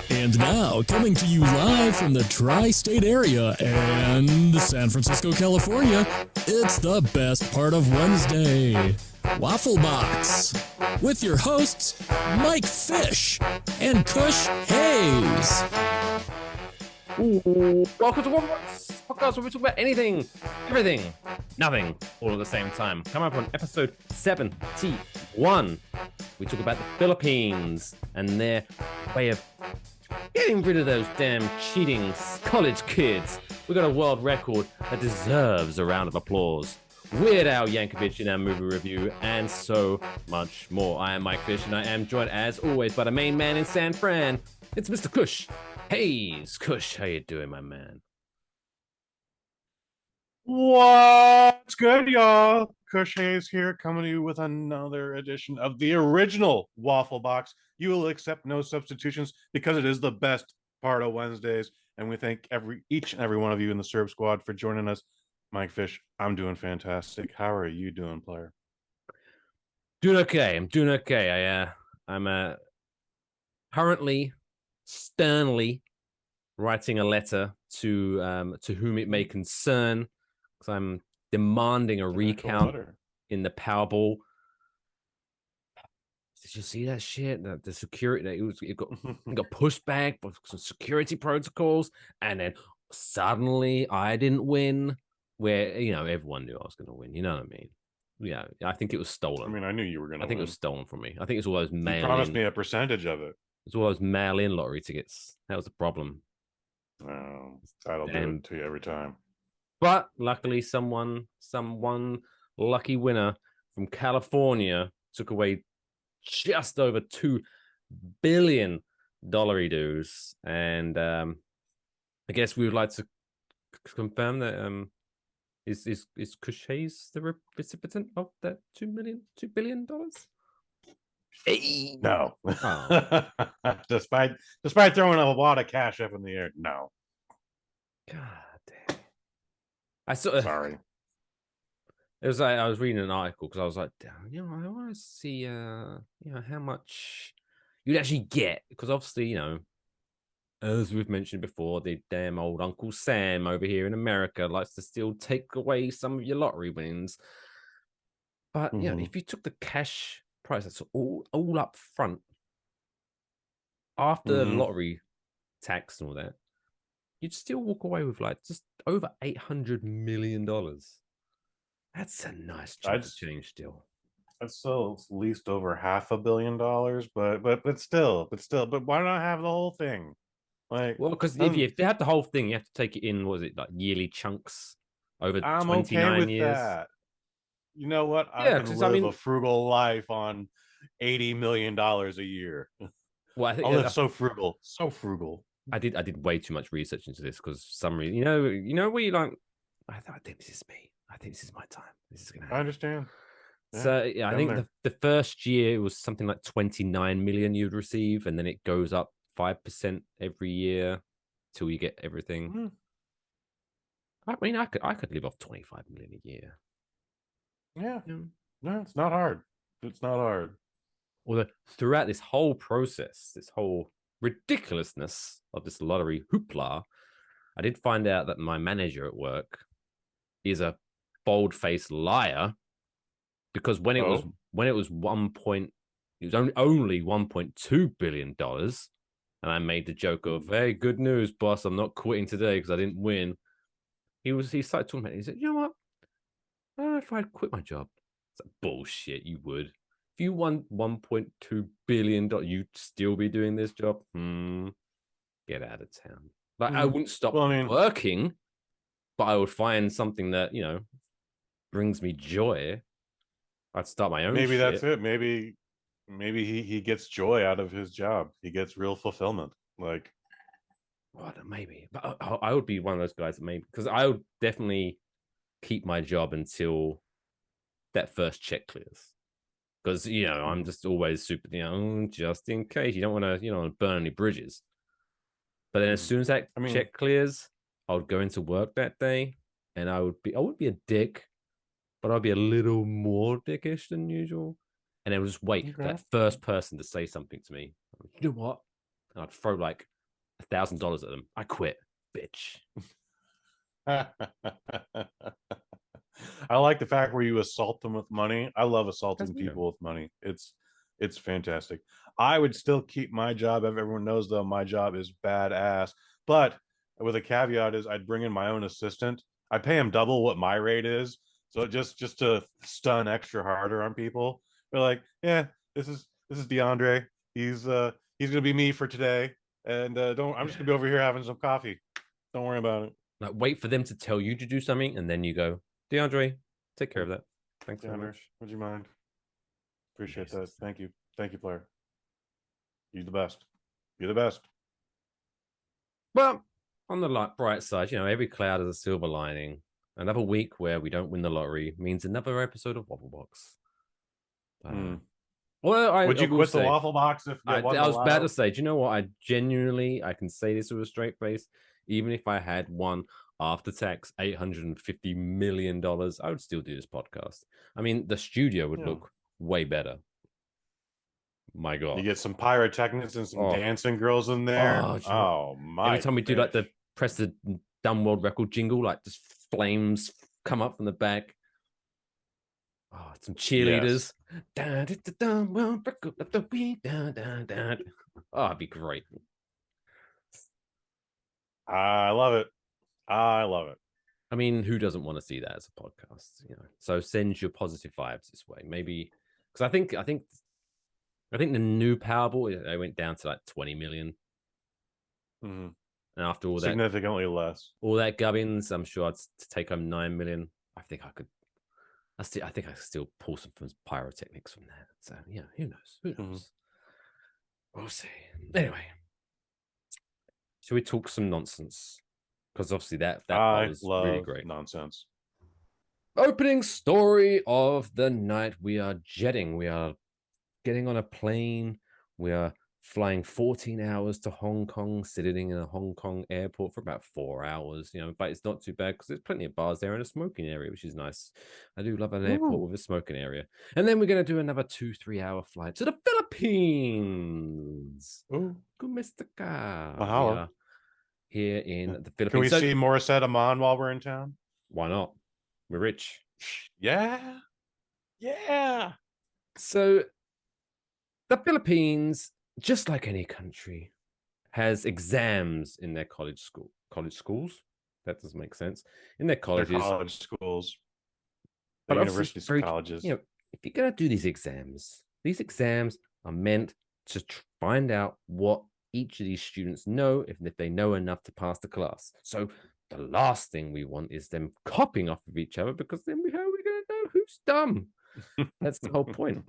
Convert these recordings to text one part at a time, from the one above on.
And now, coming to you live from the tri-state area and San Francisco, California, it's the best part of Wednesday, Waffle Box, with your hosts, Mike Fish and Kush Hayes. Ooh, welcome to Waffle Box podcast where we talk about anything, everything, nothing, all at the same time. Come up on episode 71. We talk about the Philippines and their way of getting rid of those damn cheating college kids. We got a world record that deserves a round of applause. Weird Al Yankovic in our movie review, and so much more. I am Mike Fish, and I am joined, as always, by the main man in San Fran. It's Mr. Kush Hayes. Kush, how you doing, my man? What's good, y'all? Kush Hayes here, coming to you with another edition of the original Waffle Box. You will accept no substitutions because it is the best part of Wednesdays, and we thank each and every one of you in the Serb Squad for joining us. Mike Fish, I'm doing fantastic. How are you doing, player? Doing okay. I'm doing okay. I'm currently sternly writing a letter to whom it may concern, because I'm demanding a recount in the Powerball. Did you see that shit? The security, it got pushed back by some security protocols, and then suddenly I didn't win. Where everyone knew I was going to win. You know what I mean? Yeah, I think it was stolen. I mean, I knew you were going to. I think it was stolen from me. I think it's all those mail. You promised me a percentage of it. It's all those mail-in lottery tickets. That was the problem. That'll do it to you every time. But luckily, someone lucky winner from California took away just over $2 billion dues, and I guess we would like to confirm that is Kush Hayes the recipient of that $2 billion? Hey. No. Oh. despite throwing a lot of cash up in the air, no. God damn. Sorry. It was like I was reading an article because I was like, damn, I want to see how much you'd actually get, because obviously, as we've mentioned before, the damn old Uncle Sam over here in America likes to still take away some of your lottery wins. But if you took the cash price, that's all up front after lottery tax and all that, you'd still walk away with like just over $800 million. That's a nice chunk of change still. That's still at least over $500 million, but still, why not have the whole thing? Like, well, because if you have the whole thing, you have to take it in. Was it like yearly chunks over 29 okay with years? That. You know what? I can live a frugal life on $80 million a year. Well, I think I'll live so frugal. I did way too much research into this because for some reason, where you like, I think this is me. I think this is my time. This is gonna happen. I understand. Yeah, so I think the first year it was something like 29 million you'd receive, and then it goes up 5% every year till you get everything. Mm-hmm. I mean, I could live off 25 million a year. Yeah. No, it's not hard. Although throughout this whole process, this whole ridiculousness of this lottery hoopla, I did find out that my manager at work is a bold-faced liar, because when it was only $1.2 billion, and I made the joke of, hey, good news, boss, I'm not quitting today because I didn't win. He started talking about it. He said, you know what? I don't know if I'd quit my job. It's like, bullshit, you would. If you won $1.2 billion, you'd still be doing this job? Get out of town. Like, I wouldn't stop working, but I would find something that, brings me joy. I'd start my own Maybe shit. That's it. Maybe he gets joy out of his job. He gets real fulfillment. Like, well, maybe. But I would be one of those guys that maybe, because I would definitely keep my job until that first check clears. Because, I'm just always super, just in case. You don't want to, burn any bridges. But then as soon as that check clears, I would go into work that day, and I would be a dick, but I'd be a little more dickish than usual. And I would just wait for that first person to say something to me. You know what? and I'd throw like $1,000 at them. I quit, bitch. I like the fact where you assault them with money. I love assaulting That's people with money. It's fantastic. I would still keep my job. If everyone knows though, my job is badass. But with a caveat is I'd bring in my own assistant. I pay him double what my rate is. So just to stun extra harder on people. They're like, yeah, this is DeAndre. He's gonna be me for today. And don't I'm just gonna be over here having some coffee. Don't worry about it. Like, wait for them to tell you to do something, and then you go, DeAndre, take care of that. Thanks very much. Would you mind? Appreciate that. Thank you. Thank you, player. You're the best. You're the best. But on the bright side, every cloud has a silver lining. Another week where we don't win the lottery means another episode of Waffle Box. Well, would you quit the Waffle Box if you won the I was about lotto? to say, do you know what? I can say this with a straight face. Even if I had won after tax $850 million, I would still do this podcast. I mean, the studio would look way better. My God. You get some pyrotechnics and some dancing girls in there. My. Every time we do like the press the dumb world record jingle, like just flames come up from the back. Oh, some cheerleaders. Yes. Oh, it'd be great. I love it. I love it. I mean, who doesn't want to see that as a podcast? So send your positive vibes this way. Maybe because I think the new Powerball, they went down to like 20 million. Mm-hmm. And after all significantly less, all that gubbins, I'm sure I'd take home 9 million. I think I could still pull some pyrotechnics from that. So yeah, who knows? Mm-hmm. We'll see. Anyway, should we talk some nonsense? Because obviously that was really great. Nonsense. Opening story of the night. We are jetting. We are getting on a plane. We are flying 14 hours to Hong Kong, sitting in a Hong Kong airport for about 4 hours, but it's not too bad because there's plenty of bars there and a smoking area, which is nice. I do love an airport with a smoking area. And then we're going to do another 2-3 hour flight to the Philippines. Kumistaka. We are here in the Philippines. Can we see Morissette Amon while we're in town? Why not? We're rich. Yeah. So the Philippines, just like any country, has exams in their college schools. That doesn't make sense. In their colleges. Their college schools. But universities and colleges. If you're going to do these exams are meant to find out what each of these students know, if they know enough to pass the class. So the last thing we want is them copying off of each other, because then how are we going to know who's dumb? That's the whole point.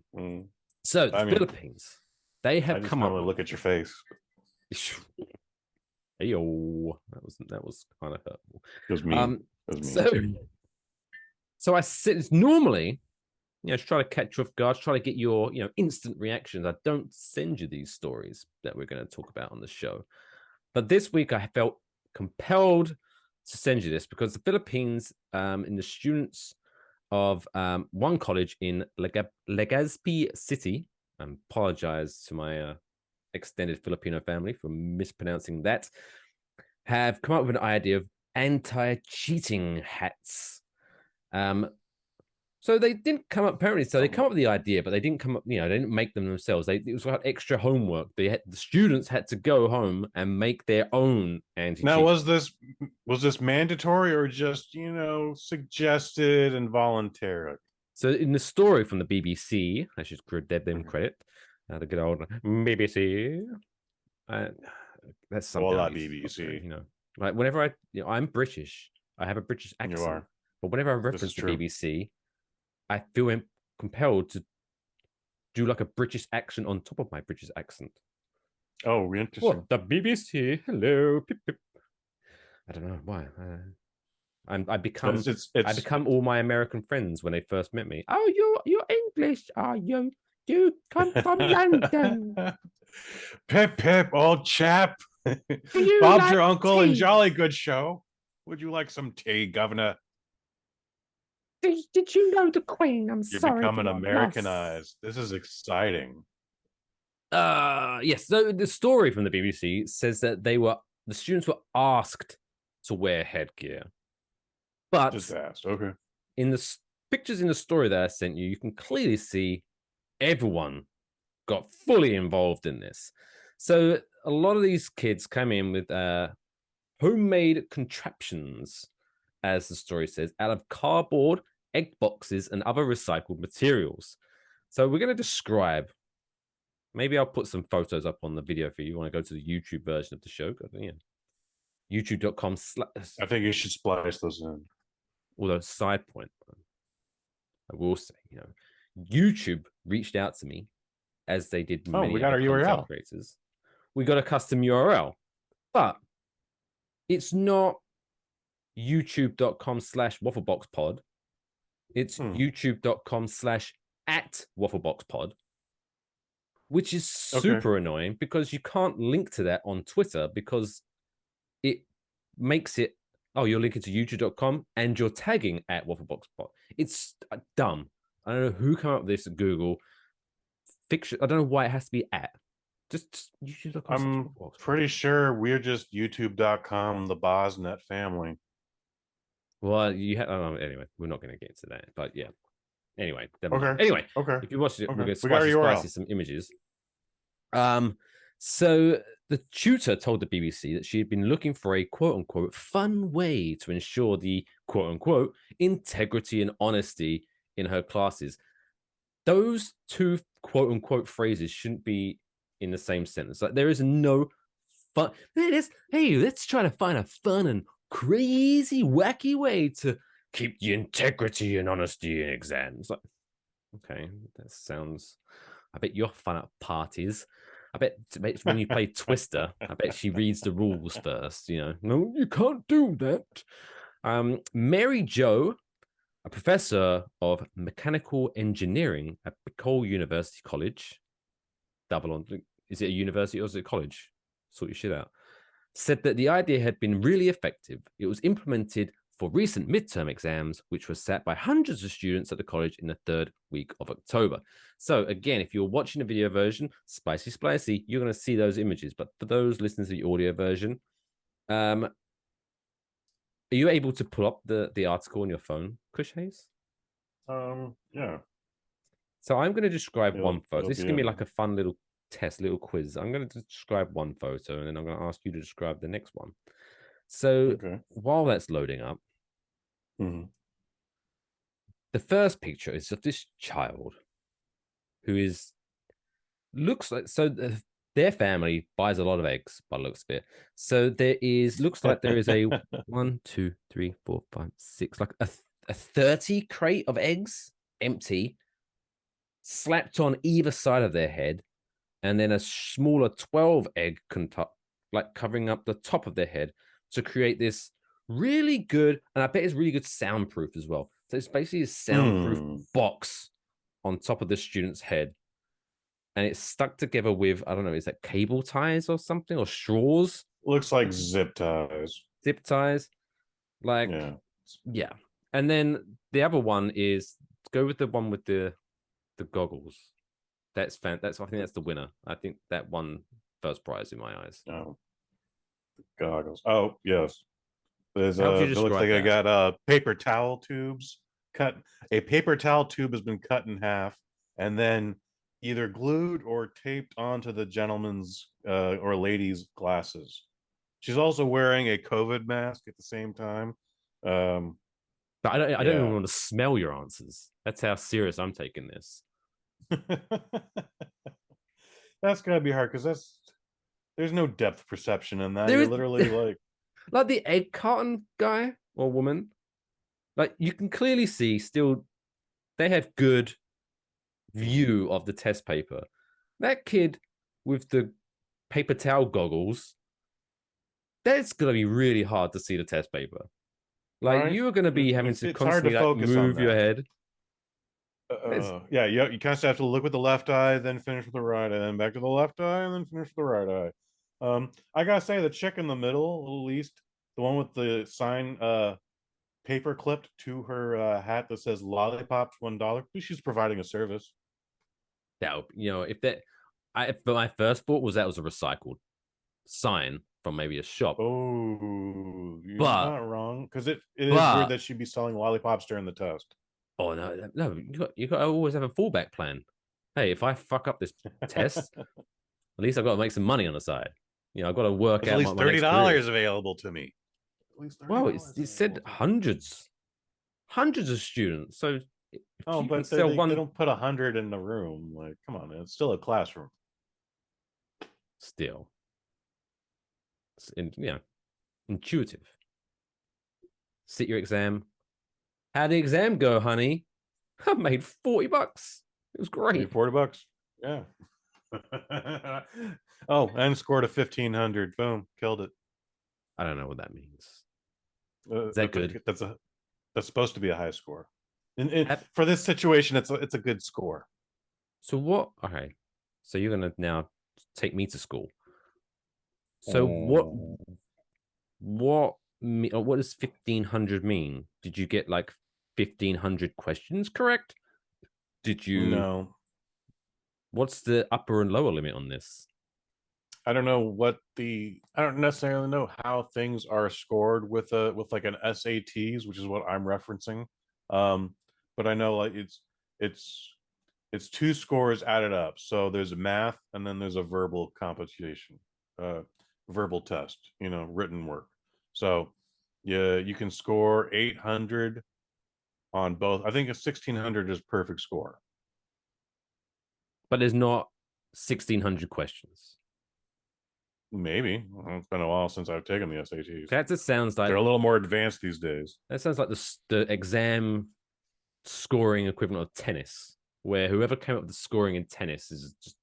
So the Philippines, they have come up. I look at your face. Ayo, that was kind of hurtful. It was mean. So I sit normally, try to catch you off guard, try to get your instant reactions. I don't send you these stories that we're going to talk about on the show, but this week I felt compelled to send you this because the Philippines, in the students of one college in Legazpi City. I apologize to my extended Filipino family for mispronouncing that. Have come up with an idea of anti-cheating hats. So they didn't come up apparently. So they come up with the idea, but they didn't come up. They didn't make them themselves. It was like extra homework. The students had to go home and make their own anti-cheat. Now, was this mandatory or just suggested and voluntary? So in the story from the BBC, I should give them credit. The good old BBC. That's something. Hola, BBC. Like whenever I'm British, I have a British accent. You are. But whenever I reference the BBC, I feel compelled to do like a British accent on top of my British accent. Oh, interesting. What? The BBC, hello. Pip, pip. I don't know why. I become all my American friends when they first met me. Oh, you're English, are you? You come from London. Pip, pip, old chap. Bob's like your uncle and jolly good show. Would you like some tea, Governor? Did you know the Queen? You're becoming Americanized. This is exciting. Yes. So the story from the BBC says that the students were asked to wear headgear, but Just asked. Okay. in the pictures in the story that I sent you, you can clearly see everyone got fully involved in this. So a lot of these kids come in with homemade contraptions, as the story says, out of cardboard, egg boxes, and other recycled materials. So we're going to describe. Maybe I'll put some photos up on the video for you. You want to go to the YouTube version of the show? Yeah. YouTube.com. I think you should splice those in. Although, side point, I will say, YouTube reached out to me as they did many we got our content URL. creators. We got a custom URL, but it's not youtube.com/waffleboxpod. It's youtube.com/@waffleboxpod, which is super annoying because you can't link to that on Twitter because it makes it, you're linking to youtube.com and you're tagging @waffleboxpod. It's dumb. I don't know who came up with this at Google. Fiction. I don't know why it has to be at. Just youtube.com. I'm pretty sure we're just youtube.com, the Bosnet family. Well, anyway, we're not going to get into that, but yeah. Anyway, okay. Anyway, okay. If you watch it, okay. we're going to spice some images. So the tutor told the BBC that she had been looking for a quote unquote fun way to ensure the quote unquote integrity and honesty in her classes. Those two quote unquote phrases shouldn't be in the same sentence. Like there is no fun. It is, hey, let's try to find a fun and crazy, wacky way to keep the integrity and honesty in exams. Like, okay, that sounds. I bet you're fun at parties. I bet when you play Twister, I bet she reads the rules first. No, you can't do that. Mary Jo, a professor of mechanical engineering at Bicol University College, is it a university or is it a college? Sort your shit out. Said that the idea had been really effective. It was implemented for recent midterm exams, which were sat by hundreds of students at the college in the third week of October. So again, if you're watching the video version, spicy, you're going to see those images. But for those listening to the audio version, are you able to pull up the article on your phone, Kush Hayes? Yeah. So I'm going to describe one photo. This is going to be like a fun little test, little quiz. I'm going to describe one photo, and then I'm going to ask you to describe the next one. So while that's loading up, the first picture is of this child who looks like, their family buys a lot of eggs by the looks of it. So looks like there is a 1, 2, 3, 4, 5, 6, like a 30 crate of eggs, empty, slapped on either side of their head, and then a smaller 12 egg like covering up the top of their head to create this really good, and I bet it's really good soundproof as well. So it's basically a soundproof box on top of the student's head, and it's stuck together with, I don't know, is that cable ties or something, or straws? Looks like zip ties. Zip ties, like yeah. And then the other one is go with the one with the goggles. I think that's the winner. I think that won first prize in my eyes. Oh, goggles. Oh yes. There's it looks like I got paper towel tubes cut. A paper towel tube has been cut in half and then either glued or taped onto the gentleman's or lady's glasses. She's also wearing a COVID mask at the same time. But I don't even want to smell your answers. That's how serious I'm taking this. That's gotta be hard because there's no depth perception in that. You're literally like the egg carton guy or woman. Like you can clearly see still they have good view of the test paper. That kid with the paper towel goggles, that's gonna be really hard to see the test paper. Like you're gonna be having to constantly move your head. You kind of have to look with the left eye, then finish with the right eye, then back to the left eye, and then finish with the right eye. I gotta say the chick in the middle, at least the one with the sign paper clipped to her hat that says lollipops $1, she's providing a service. If that, But my first thought was that was a recycled sign from maybe a shop. Oh, you're But not wrong. Because it is weird but that she'd be selling lollipops during the test. oh no, you got to always have a fallback plan. Hey, if I fuck up this test, at least I've got to make some money on the side. I've got to work There's at out least my next career. $30 available to me. At least Well, it said hundreds of students. So if Oh, you can but sell they one, don't put 100 in the room. Like, come on, man. It's still a classroom. still, intuitive. Sit your exam. How'd the exam go, honey? I made $40. It was great. $40. Yeah. Oh, and scored a 1500. Boom, killed it. I don't know what that means. Is that good? That's supposed to be a high score. For this situation, it's a good score. So what? Okay, so you're gonna now take me to school. So what does 1500 mean? Did you get like 1500 questions correct? Did you? No. What's the upper and lower limit on this? I don't know I don't necessarily know how things are scored with like an SATs, which is what I'm referencing. But I know like it's two scores added up. So there's a math and then there's a verbal computation, verbal test, written work. So yeah, you can score 800 on both. I think a 1600 is perfect score. But there's not 1600 questions. Maybe. It's been a while since I've taken the SATs. That just sounds like they're a little more advanced these days. That sounds like the exam scoring equivalent of tennis, where whoever came up with the scoring in tennis is just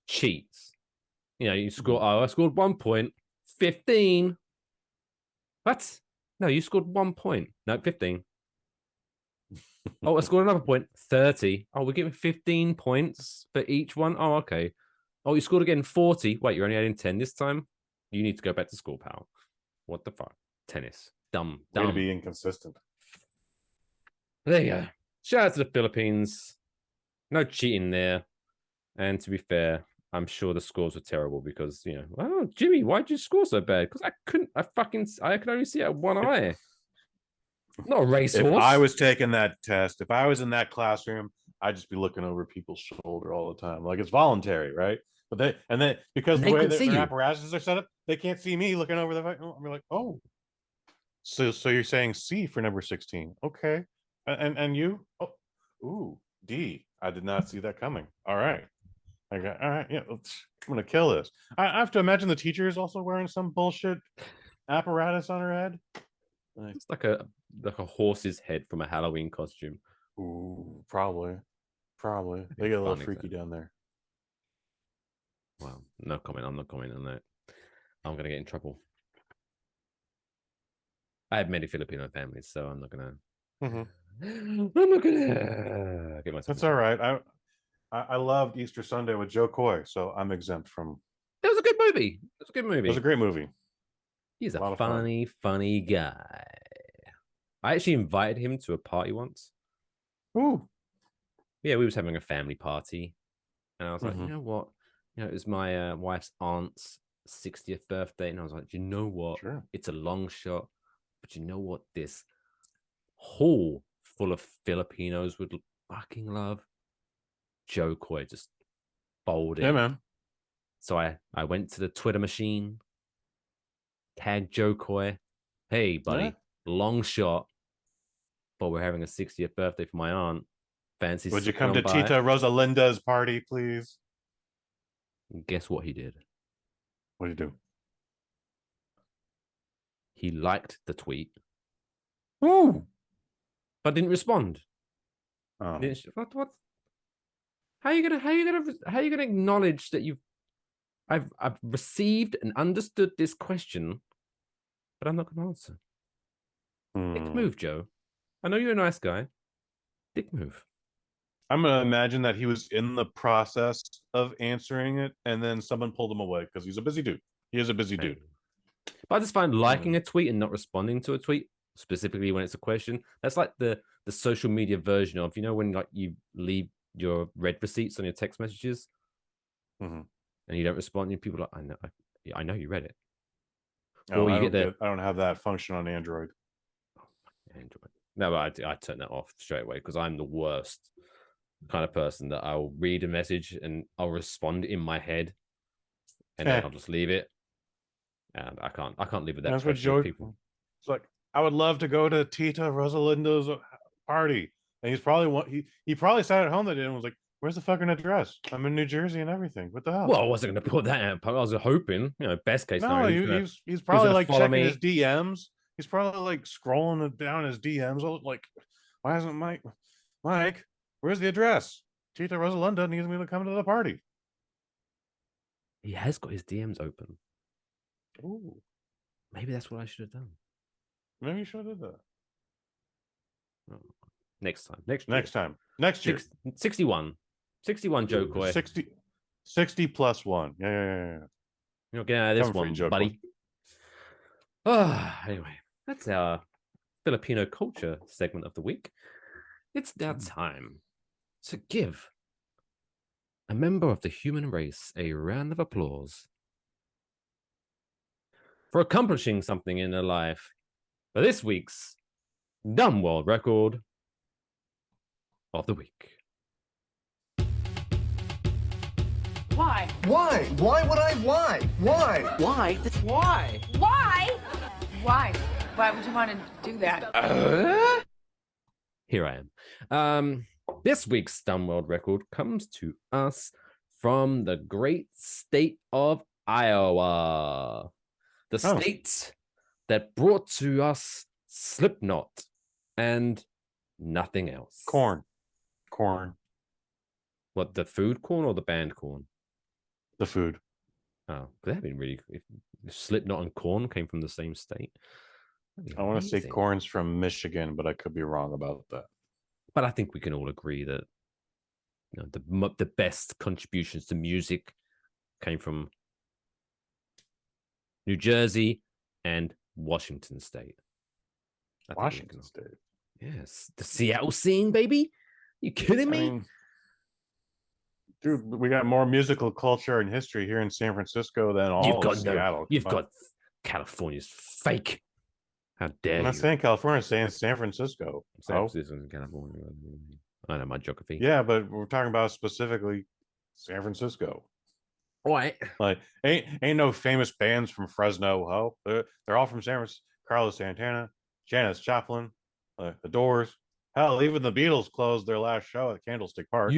cheats. You score. Oh, I scored 1 point, 15. What? No, you scored 1 point. No, 15. Oh, I scored another point, 30. Oh, we're giving 15 points for each one. Oh, okay. Oh, you scored again 40. Wait, you're only adding 10 this time? You need to go back to school, pal. What the fuck? Tennis. Dumb. Way to be inconsistent. There you go. Shout out to the Philippines. No cheating there. And to be fair, I'm sure the scores were terrible because, oh, Jimmy, why'd you score so bad? Because I could only see it at one eye. Not a racehorse. If I was taking that test, if I was in that classroom, I'd just be looking over people's shoulder all the time. Like it's voluntary, right? But because the way their apparatuses are set up, they can't see me looking over the. I'm like, oh, so you're saying C for number 16? Okay, and you? Oh, ooh, D. I did not see that coming. All right, all right, yeah, I'm gonna kill this. I have to imagine the teacher is also wearing some bullshit apparatus on her head. It's like a horse's head from a Halloween costume. Ooh, probably. They get a little freaky down there. Well, no comment. I'm not commenting on that. I'm gonna get in trouble. I have many Filipino families, so I'm not gonna. I'm not gonna get myself. That's all right. I loved Easter Sunday with Joe Coy, so I'm exempt from. It was a good movie. It was a good movie. It was a great movie. He's a funny guy. I actually invited him to a party once. Ooh. Yeah, we was having a family party, and I was like, you know what? It was my wife's aunt's 60th birthday, and I was like, you know what? Sure. It's a long shot, but you know what? This hall full of Filipinos would fucking love. Joe Coy just bowled in. Yeah, man. So I went to the Twitter machine, tagged Joe Coy. Hey, buddy, long shot, but we're having a 60th birthday for my aunt. Fancy. Would you come to Tita Rosalinda's party, please? Guess what he did? What did he do? He liked the tweet. Ooh. But didn't respond. Oh. What? How are you gonna acknowledge that I've received and understood this question, but I'm not gonna answer? Dick move, Joe. I know you're a nice guy. Dick move. I'm gonna imagine that he was in the process of answering it, and then someone pulled him away because he's a busy dude. He is a busy dude. But I just find liking a tweet and not responding to a tweet, specifically when it's a question, that's like the social media version of when like you leave your read receipts on your text messages. and you don't respond, and people are like, I know you read it. No, Or you I don't have that function on Android. Android. No, but I turn that off straight away because I'm the worst kind of person that I'll read a message and I'll respond in my head, and then I'll just leave it. And I can't live with that. That's what Joe. People. It's like, I would love to go to Tita Rosalinda's party, and he's probably he probably sat at home that day and was like, "Where's the fucking address? I'm in New Jersey and everything. What the hell?" Well, I wasn't going to put that out. I was hoping, best case scenario. No, he's probably like checking his me. DMs. He's probably like scrolling down his DMs. Like, why isn't Mike? Where's the address? Tita Rosalinda needs me to come to the party. He has got his DMs open. Ooh, maybe that's what I should have done. Maybe you should have done that. Oh, next time. Next year. 61. 61 Joe Coy. 60 plus one. Yeah. You're not getting out of this one, buddy. Anyway, that's our Filipino culture segment of the week. It's now time to give a member of the human race a round of applause for accomplishing something in their life for this week's Dumb World Record of the Week. Why? Why? Why would I? Why? Why? Why? Why? Why? Why? Why would you want to do that? Here I am. This week's Dumb World Record comes to us from the great state of Iowa. The state that brought to us Slipknot and nothing else. Corn. What, the food corn or the band corn? The food. Oh, that'd been really. If Slipknot and corn came from the same state. I want to say corn's from Michigan, but I could be wrong about that. But I think we can all agree that the best contributions to music came from New Jersey and Washington State. Washington State. Yes. The Seattle scene, baby. You kidding me? I mean, dude, we got more musical culture and history here in San Francisco than all of Seattle. You've got California's fake. How dare you? I'm not saying California, I'm saying San Francisco. San Francisco in California. I know my geography. Yeah, but we're talking about specifically San Francisco. Right. Like, ain't no famous bands from Fresno. They're all from San Francisco. Carlos Santana, Janis Joplin, the Doors. Hell, even the Beatles closed their last show at Candlestick Park.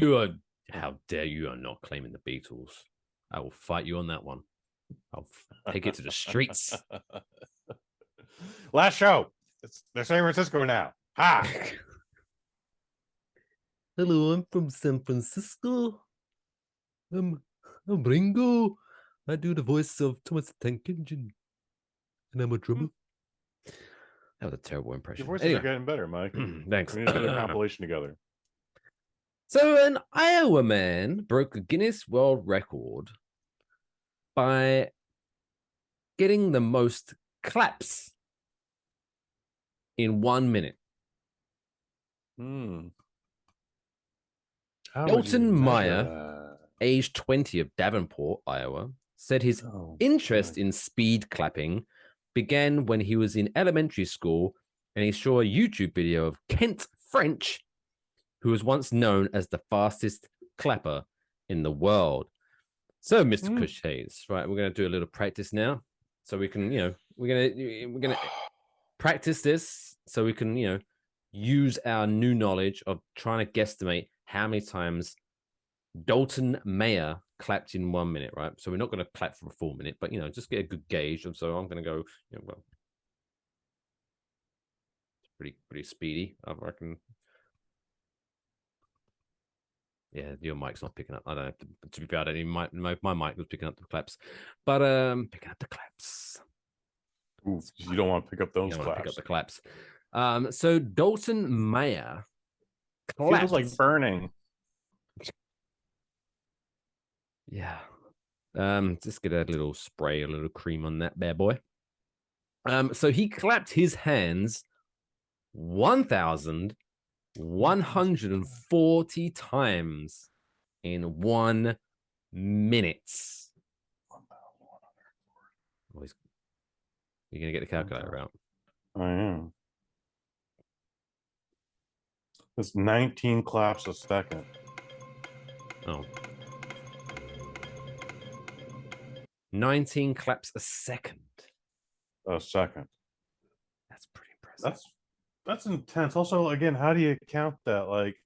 How dare you are not claiming the Beatles? I will fight you on that one. I'll take it to the streets. Last show. They're San Francisco now. Ha! Hello, I'm from San Francisco. I'm Ringo. I do the voice of Thomas the Tank Engine. And I'm a drummer. That was a terrible impression. Your voices are getting better, Mike. Thanks. We need to put a compilation together. So an Iowa man broke a Guinness World Record by getting the most claps in 1 minute. Elton Meyer, age 20 of Davenport, Iowa, said his interest in speed clapping began when he was in elementary school and he saw a YouTube video of Kent French, who was once known as the fastest clapper in the world. So, Mr. Kush Hayes, right, we're going to do a little practice now. So we can, we're going to practice this so we can, use our new knowledge of trying to guesstimate how many times Dalton Mayer clapped in 1 minute, right? So we're not going to clap for a full minute, but, just get a good gauge. And so I'm going to go, pretty speedy, I reckon. Yeah, your mic's not picking up. I don't have to be fair, I don't even my mic was picking up the claps. But picking up the claps. Ooh, you don't want to pick up those claps. Pick up the claps. So Dalton Mayer clapped. Feels like burning. Yeah. Just get a little spray, a little cream on that bad boy. So he clapped his hands 1,140 times in 1 minutes. Always, you're gonna get the calculator out. I am. It's 19 claps a second. Oh. 19 claps a second. A second. That's pretty impressive. That's intense. Also, again, how do you count that? Like,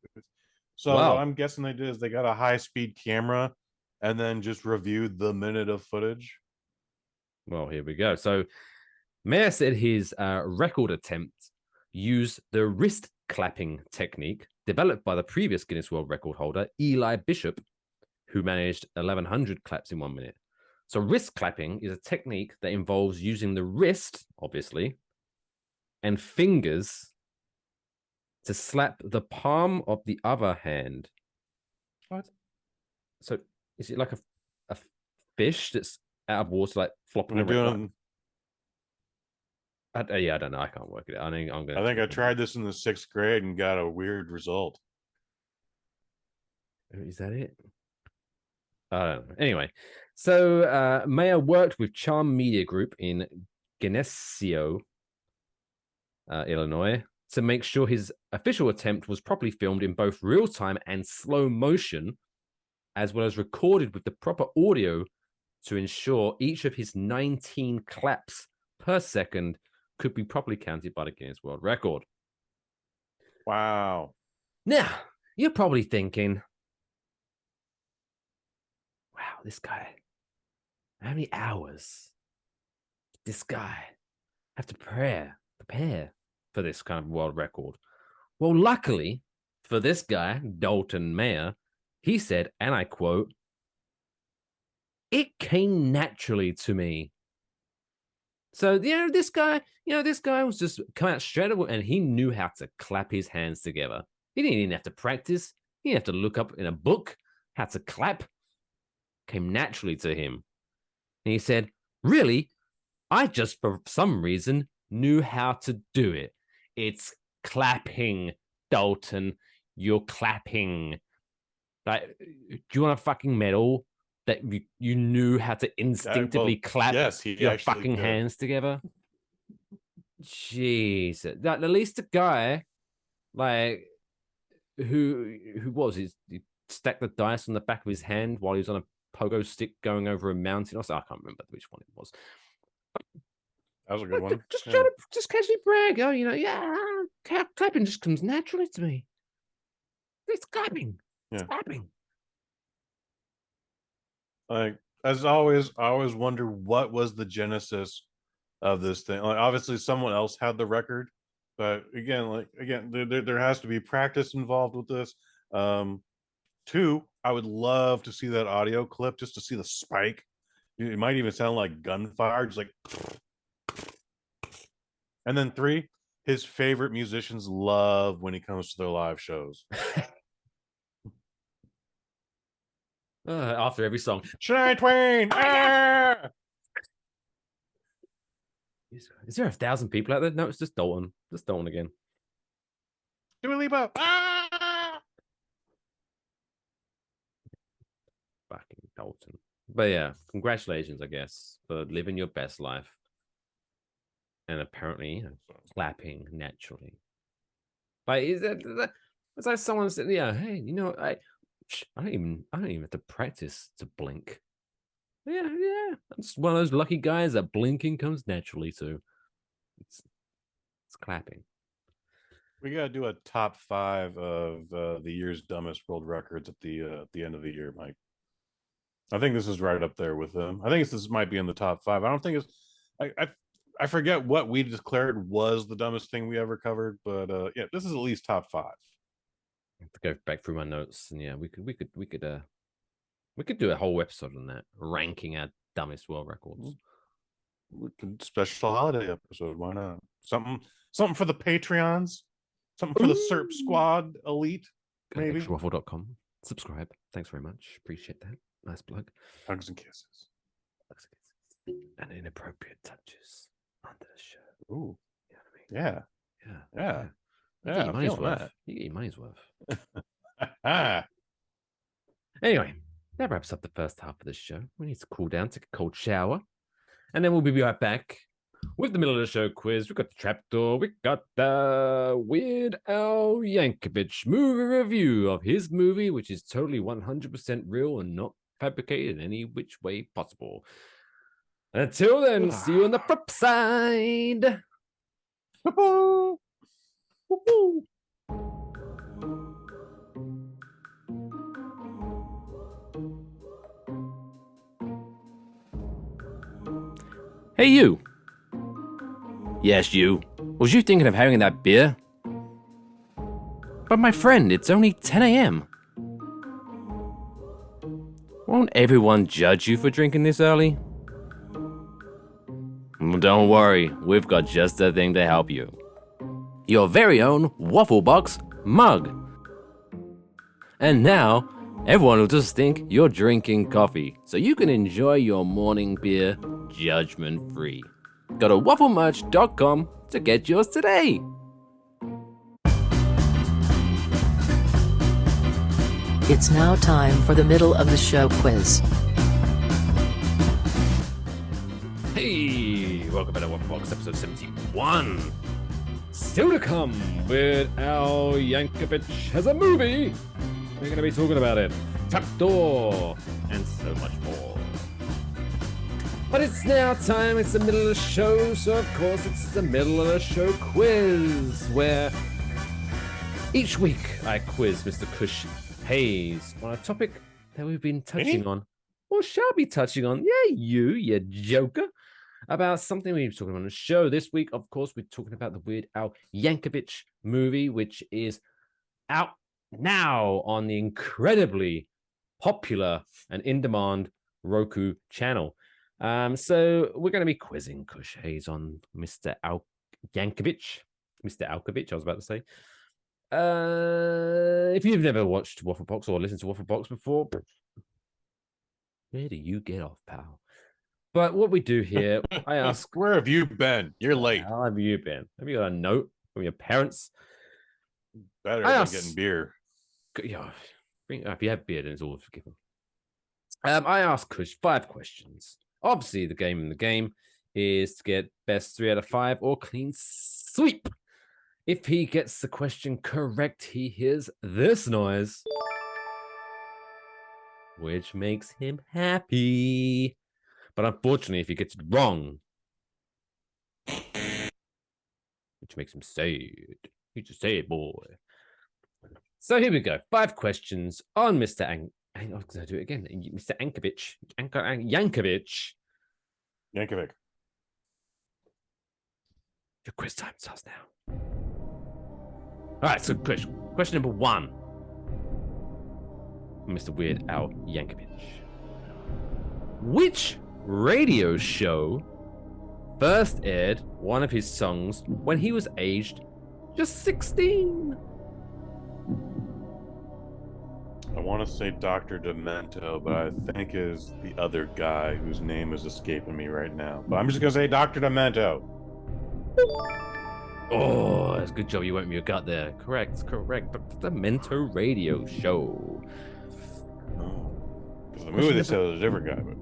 so Wow. what I'm guessing they did is they got a high-speed camera and then just reviewed the minute of footage. Well, here we go. So Mayer said his record attempt used the wrist clapping technique developed by the previous Guinness World Record holder, Eli Bishop, who managed 1,100 claps in 1 minute. So wrist clapping is a technique that involves using the wrist, obviously, and fingers to slap the palm of the other hand. What? So is it like a fish that's out of water, like flopping around? I don't know. I can't work it out. I think I tried this in the 6th grade and got a weird result. Is that it? I don't know. Anyway, so Mayer worked with Charm Media Group in Geneseo, Illinois, to make sure his official attempt was properly filmed in both real time and slow motion, as well as recorded with the proper audio to ensure each of his 19 claps per second could be properly counted by the Guinness World Record. Wow. Now, you're probably thinking, wow, this guy, how many hours did this guy have to prepare for this kind of world record? Well, luckily for this guy, Dalton Mayer, he said, and I quote, "It came naturally to me." So, this guy was just coming out straight away and he knew how to clap his hands together. He didn't even have to practice. He didn't have to look up in a book how to clap. Came naturally to him. And he said, really, I just, for some reason, knew how to do it. It's clapping, Dalton. You're clapping. Like, do you want a fucking medal that you knew how to instinctively clap your fucking hands together? Jeez. At least the guy, like, who was he stacked the dice on the back of his hand while he was on a pogo stick going over a mountain. I can't remember which one it was. That was a good one. Just try to just casually brag. Oh, clapping just comes naturally to me. It's clapping. It's clapping. Like, as always, I always wonder what was the genesis of this thing. Like, obviously someone else had the record, but again, there has to be practice involved with this. Two, I would love to see that audio clip just to see the spike. It might even sound like gunfire, just like. And then three, his favorite musicians love when he comes to their live shows. After every song, Shania Twain. Ah! Is there 1,000 people out there? No, it's just Dalton. Just Dalton again. Dua Lipa. Ah! Fucking Dalton. But yeah, congratulations, I guess, for living your best life. And apparently clapping naturally. Like, is that it's like someone said, hey, I don't even have to practice to blink. Yeah. I'm just one of those lucky guys that blinking comes naturally to. It's clapping. We gotta do a top 5 of the year's dumbest world records at the end of the year, Mike. I think this is right up there with them. I think this might be in the top 5. I don't think it's. I forget what we declared was the dumbest thing we ever covered, but this is at least top 5. I have to go back through my notes, and we could do a whole episode on that, ranking our dumbest world records. Special holiday episode, why not? Something for the Patreons, something for the SERP Squad elite, maybe. Waffle.com. Subscribe. Thanks very much. Appreciate that. Nice plug. Hugs and kisses. And inappropriate touches under the shirt. Ooh. You know what I mean? Yeah. You get your money's worth. You get your money's worth. Anyway, that wraps up the first half of the show. We need to cool down, take a cold shower, and then we'll be right back with the middle of the show quiz. We got the trapdoor. We got the Weird Al Yankovic movie review of his movie, which is totally 100% real and not fabricated in any which way possible. Until then, see you on the flip side. Hey, you. Yes, you. Was you thinking of having that beer? But my friend, it's only 10 a.m. Won't everyone judge you for drinking this early? Well, don't worry, we've got just the thing to help you. Your very own Waffle Box mug. And now, everyone will just think you're drinking coffee, so you can enjoy your morning beer judgment-free. Go to wafflemerch.com to get yours today. It's now time for the middle of the show quiz. Hey, welcome back to Waffle Box episode 71. Still to come, Weird Al Yankovic has a movie. We're going to be talking about it, Trapdoor, and so much more. But it's now time, it's the middle of the show, so of course it's the middle of the show quiz, where each week I quiz Mr. Kush Hayes on a topic that we've been touching on, or shall be touching on, you joker, about something we've been talking about on the show. This week, of course, we're talking about the Weird Al Yankovic movie, which is out now on the incredibly popular and in-demand Roku Channel. So we're going to be quizzing Kush Hayes on Mr. Yankovic. Mr. Alkovic, I was about to say. If you've never watched Waffle Box or listened to Waffle Box before, where do you get off, pal? But what we do here, I ask... Where have you been? You're late. How have you been? Have you got a note from your parents? Better than getting beer. Yeah, if you have beer, then it's always forgiven. I asked Kush 5 questions. Obviously, the game in the game is to get best 3 out of 5 or clean sweep. If he gets the question correct, he hears this noise, which makes him happy. But unfortunately, if he gets it wrong, which makes him sad. He's a sad boy. So here we go. 5 questions on Mr. I'm going to do it again. Mr. Yankovic. Yankovic. Your quiz time starts now. All right, so question number 1. Mr. Weird Al Yankovic. Which radio show first aired one of his songs when he was aged just 16? I want to say Dr. Demento, but I think is the other guy whose name is escaping me right now. But I'm just going to say Dr. Demento. Oh, that's a good job. You went with your gut there. Correct. But the Demento radio show. Because the movie they said was a different guy. But...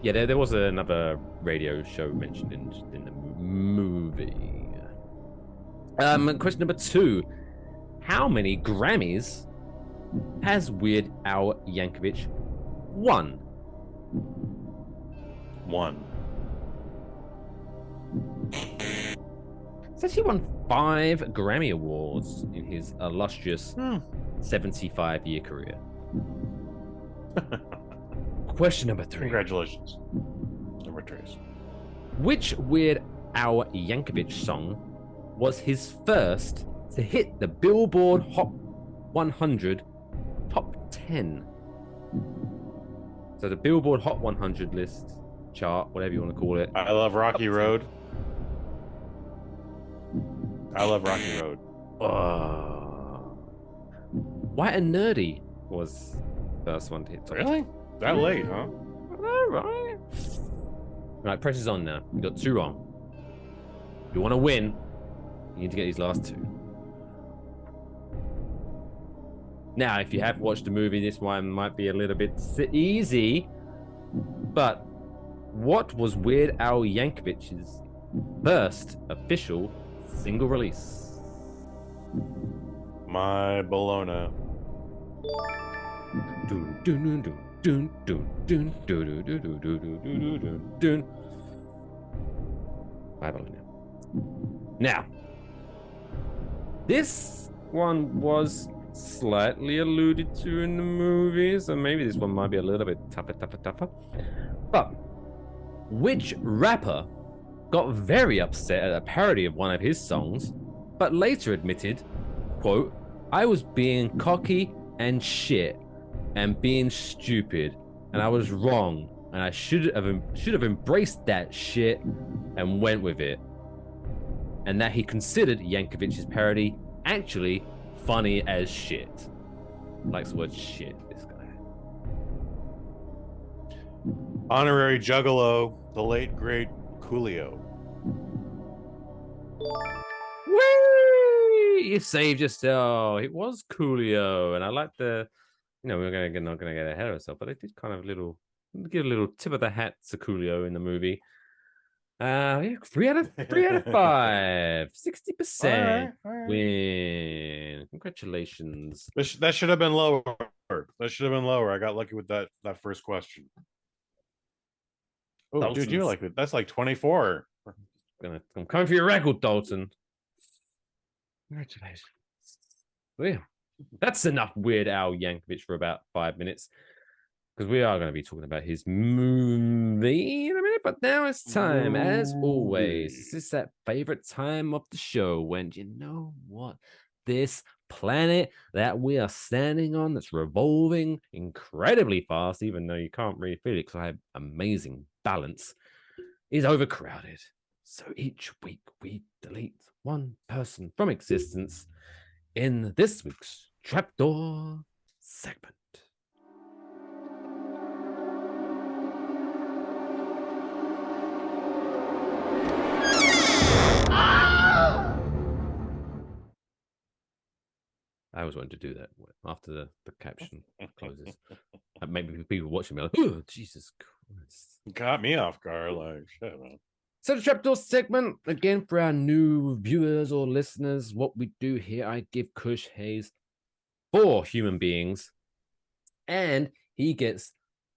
Yeah, there was another radio show mentioned in the movie. Question number 2. How many Grammys has Weird Al Yankovic won? 1. Says he won 5 Grammy Awards in his illustrious 75-year career. Question number 3. Congratulations. Number 3. Which Weird Al Yankovic song was his first to hit the Billboard Hot 100 Top 10? So the Billboard Hot 100 list, chart, whatever you want to call it. I Love Rocky Road. I Love Rocky Road. White and Nerdy was the first one to hit top 10. Really? That late, huh? All right. Right, pressure's on now. You got 2 wrong. If you want to win, you need to get these last 2. Now, if you have watched the movie, this one might be a little bit easy. But what was Weird Al Yankovic's first official single release? My Bologna. Dun, dun, dun, dun, dun, dun, dun, dun, dun, dun, dun, dun, dun, dun. My Bologna. Now, this one was slightly alluded to in the movie, so maybe this one might be a little bit tougher. But which rapper got very upset at a parody of one of his songs, but later admitted, quote, "I was being cocky and shit and being stupid, and I was wrong, and I should have embraced that shit and went with it." And that he considered Yankovic's parody actually funny as shit. Likes the word shit, this guy. Honorary Juggalo, the late great Coolio. Whee! You saved yourself. It was Coolio, and I like the, we're not gonna get ahead of ourselves, but I did kind of give a little tip of the hat to Coolio in the movie. Yeah, 3 out of 5, 60% All right. win. Congratulations. That should have been lower. That should have been lower. I got lucky with that first question. Oh, dude, you're like that's like 24. I'm coming for your record, Dalton. Congratulations. Well, yeah, that's enough Weird Al Yankovic for about 5 minutes, because we are going to be talking about his movie in a minute. But now it's time, as always. This is that favorite time of the show when, you know what, this planet that we are standing on, that's revolving incredibly fast, even though you can't really feel it because I have amazing balance, is overcrowded. So each week we delete one person from existence in this week's Trapdoor segment. I always wanted to do that after the caption closes. Maybe people watching me like, oh, Jesus Christ. Got me off guard, like, shit, man. So the Trapdoor segment, again, for our new viewers or listeners, what we do here, I give Kush Hayes 4 human beings, and he gets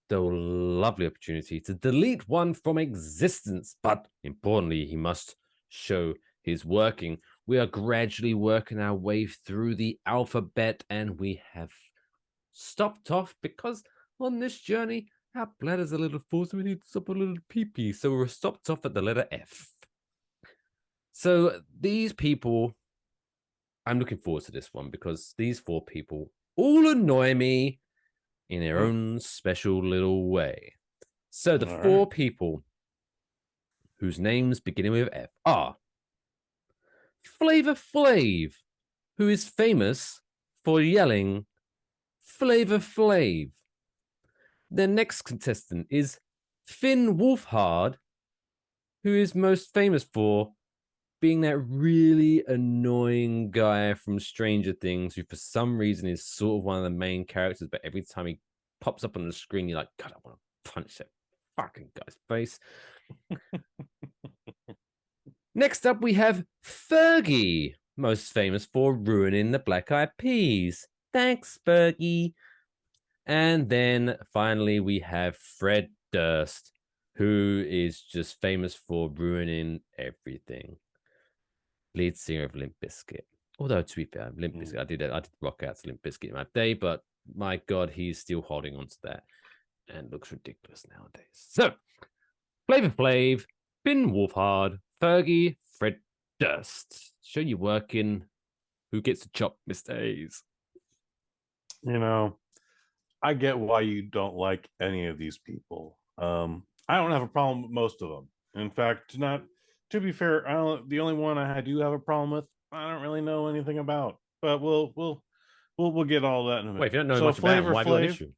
the lovely opportunity to delete one from existence. But importantly, he must show his working. We are gradually working our way through the alphabet, and we have stopped off because on this journey, our bladder's a little full, so we need to stop a little pee-pee. So we're stopped off at the letter F. So these people, I'm looking forward to this one because these 4 people all annoy me in their own special little way. So the 4 people whose names beginning with F are Flavor Flav, who is famous for yelling Flavor Flav. The next contestant is Finn Wolfhard, who is most famous for being that really annoying guy from Stranger Things, who for some reason is sort of one of the main characters, but every time he pops up on the screen, you're like, God, I want to punch that fucking guy's face. Next up, we have Fergie, most famous for ruining the Black Eyed Peas. Thanks, Fergie. And then finally, we have Fred Durst, who is just famous for ruining everything. Lead singer of Limp Bizkit. Although, to be fair, Limp Bizkit, I did rock out to Limp Bizkit in my day, but my God, he's still holding on to that and looks ridiculous nowadays. So, Flavor Flav, Finn Wolfhard, Fergie, Fred Durst. Show you working. Who gets the chop, Mr. Hayes? You know, I get why you don't like any of these people. I don't have a problem with most of them. In fact, to be fair, the only one I do have a problem with, I don't really know anything about. But we'll get all that in a minute. Wait, if you don't know much about him, why have you got an issue?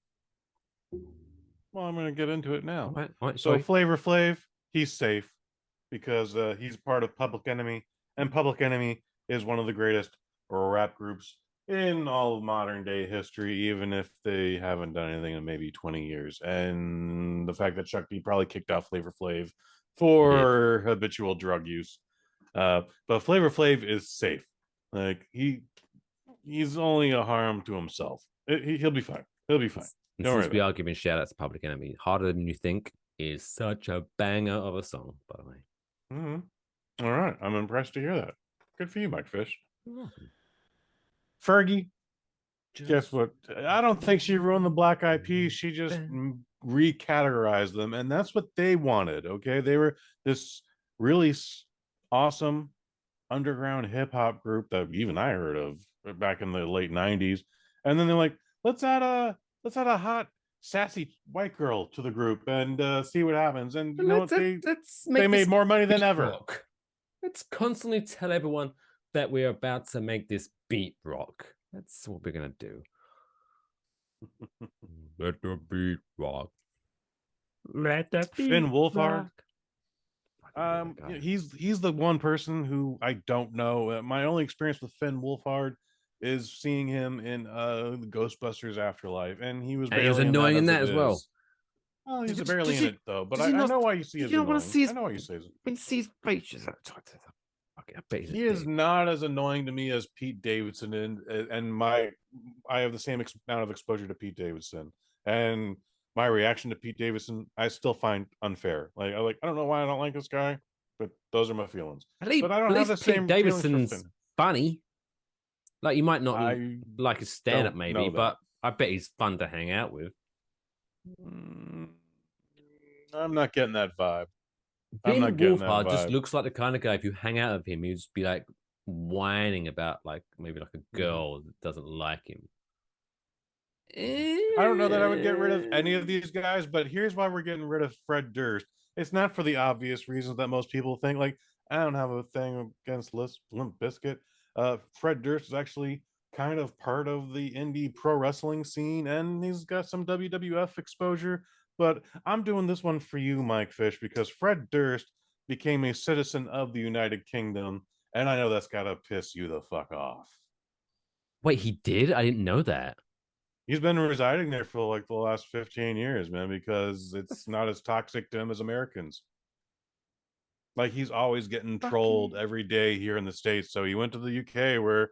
Well, I'm going to get into it now. All right, so Flavor Flav, he's safe because he's part of Public Enemy, and Public Enemy is one of the greatest rap groups in all of modern day history, even if they haven't done anything in maybe 20 years. And the fact that Chuck D probably kicked out Flavor Flav for habitual drug use. But Flavor Flav is safe. Like he's only a harm to himself. He'll be fine. He'll be fine. And Don't since worry we about are giving shout outs to Public Enemy, Harder Than You Think is such a banger of a song, by the way. Mm-hmm. All right. I'm impressed to hear that. Good for you, Mike Fish. You're welcome. Fergie, guess what? I don't think she ruined the Black Eyed Peas. She just recategorized them, and that's what they wanted. Okay, they were this really awesome underground hip hop group that even I heard of back in the late '90s, and then they're like, let's add a hot, sassy white girl to the group and see what happens. And you know what? They made more money than ever. Rock. Let's constantly tell everyone that we're about to make this beat rock. That's what we're gonna do. Let the beat rock. Let the beat Finn Wolfhard. rock. He's the one person who I don't know. My only experience with Finn Wolfhard is seeing him in the Ghostbusters Afterlife, and he was annoying in that as well. Oh, he's barely in it though, but I know why you see his. I know why you say it. When you see his face, I bet he is not as annoying to me as Pete Davidson, and I have the same amount of exposure to Pete Davidson, and my reaction to Pete Davidson I still find unfair. I don't know why I don't like this guy, but those are my feelings. But I don't have the same. Pete Davidson's funny. Like you might not like his stand-up, maybe, but I bet he's fun to hang out with. I'm not getting that vibe. Finn Wolfhard just looks like the kind of guy, if you hang out with him, he'd just be like whining about maybe a girl that doesn't like him. I don't know that I would get rid of any of these guys, but here's why we're getting rid of Fred Durst. It's not for the obvious reasons that most people think. Like, I don't have a thing against Limp Bizkit. Fred Durst is actually kind of part of the indie pro wrestling scene, and he's got some WWF exposure. But I'm doing this one for you, Mike Fish, because Fred Durst became a citizen of the United Kingdom, and I know that's gotta piss you the fuck off. Wait, he did? I didn't know that. He's been residing there for the last 15 years, man, because it's not as toxic to him as Americans. He's always getting trolled every day here in the States. So he went to the UK where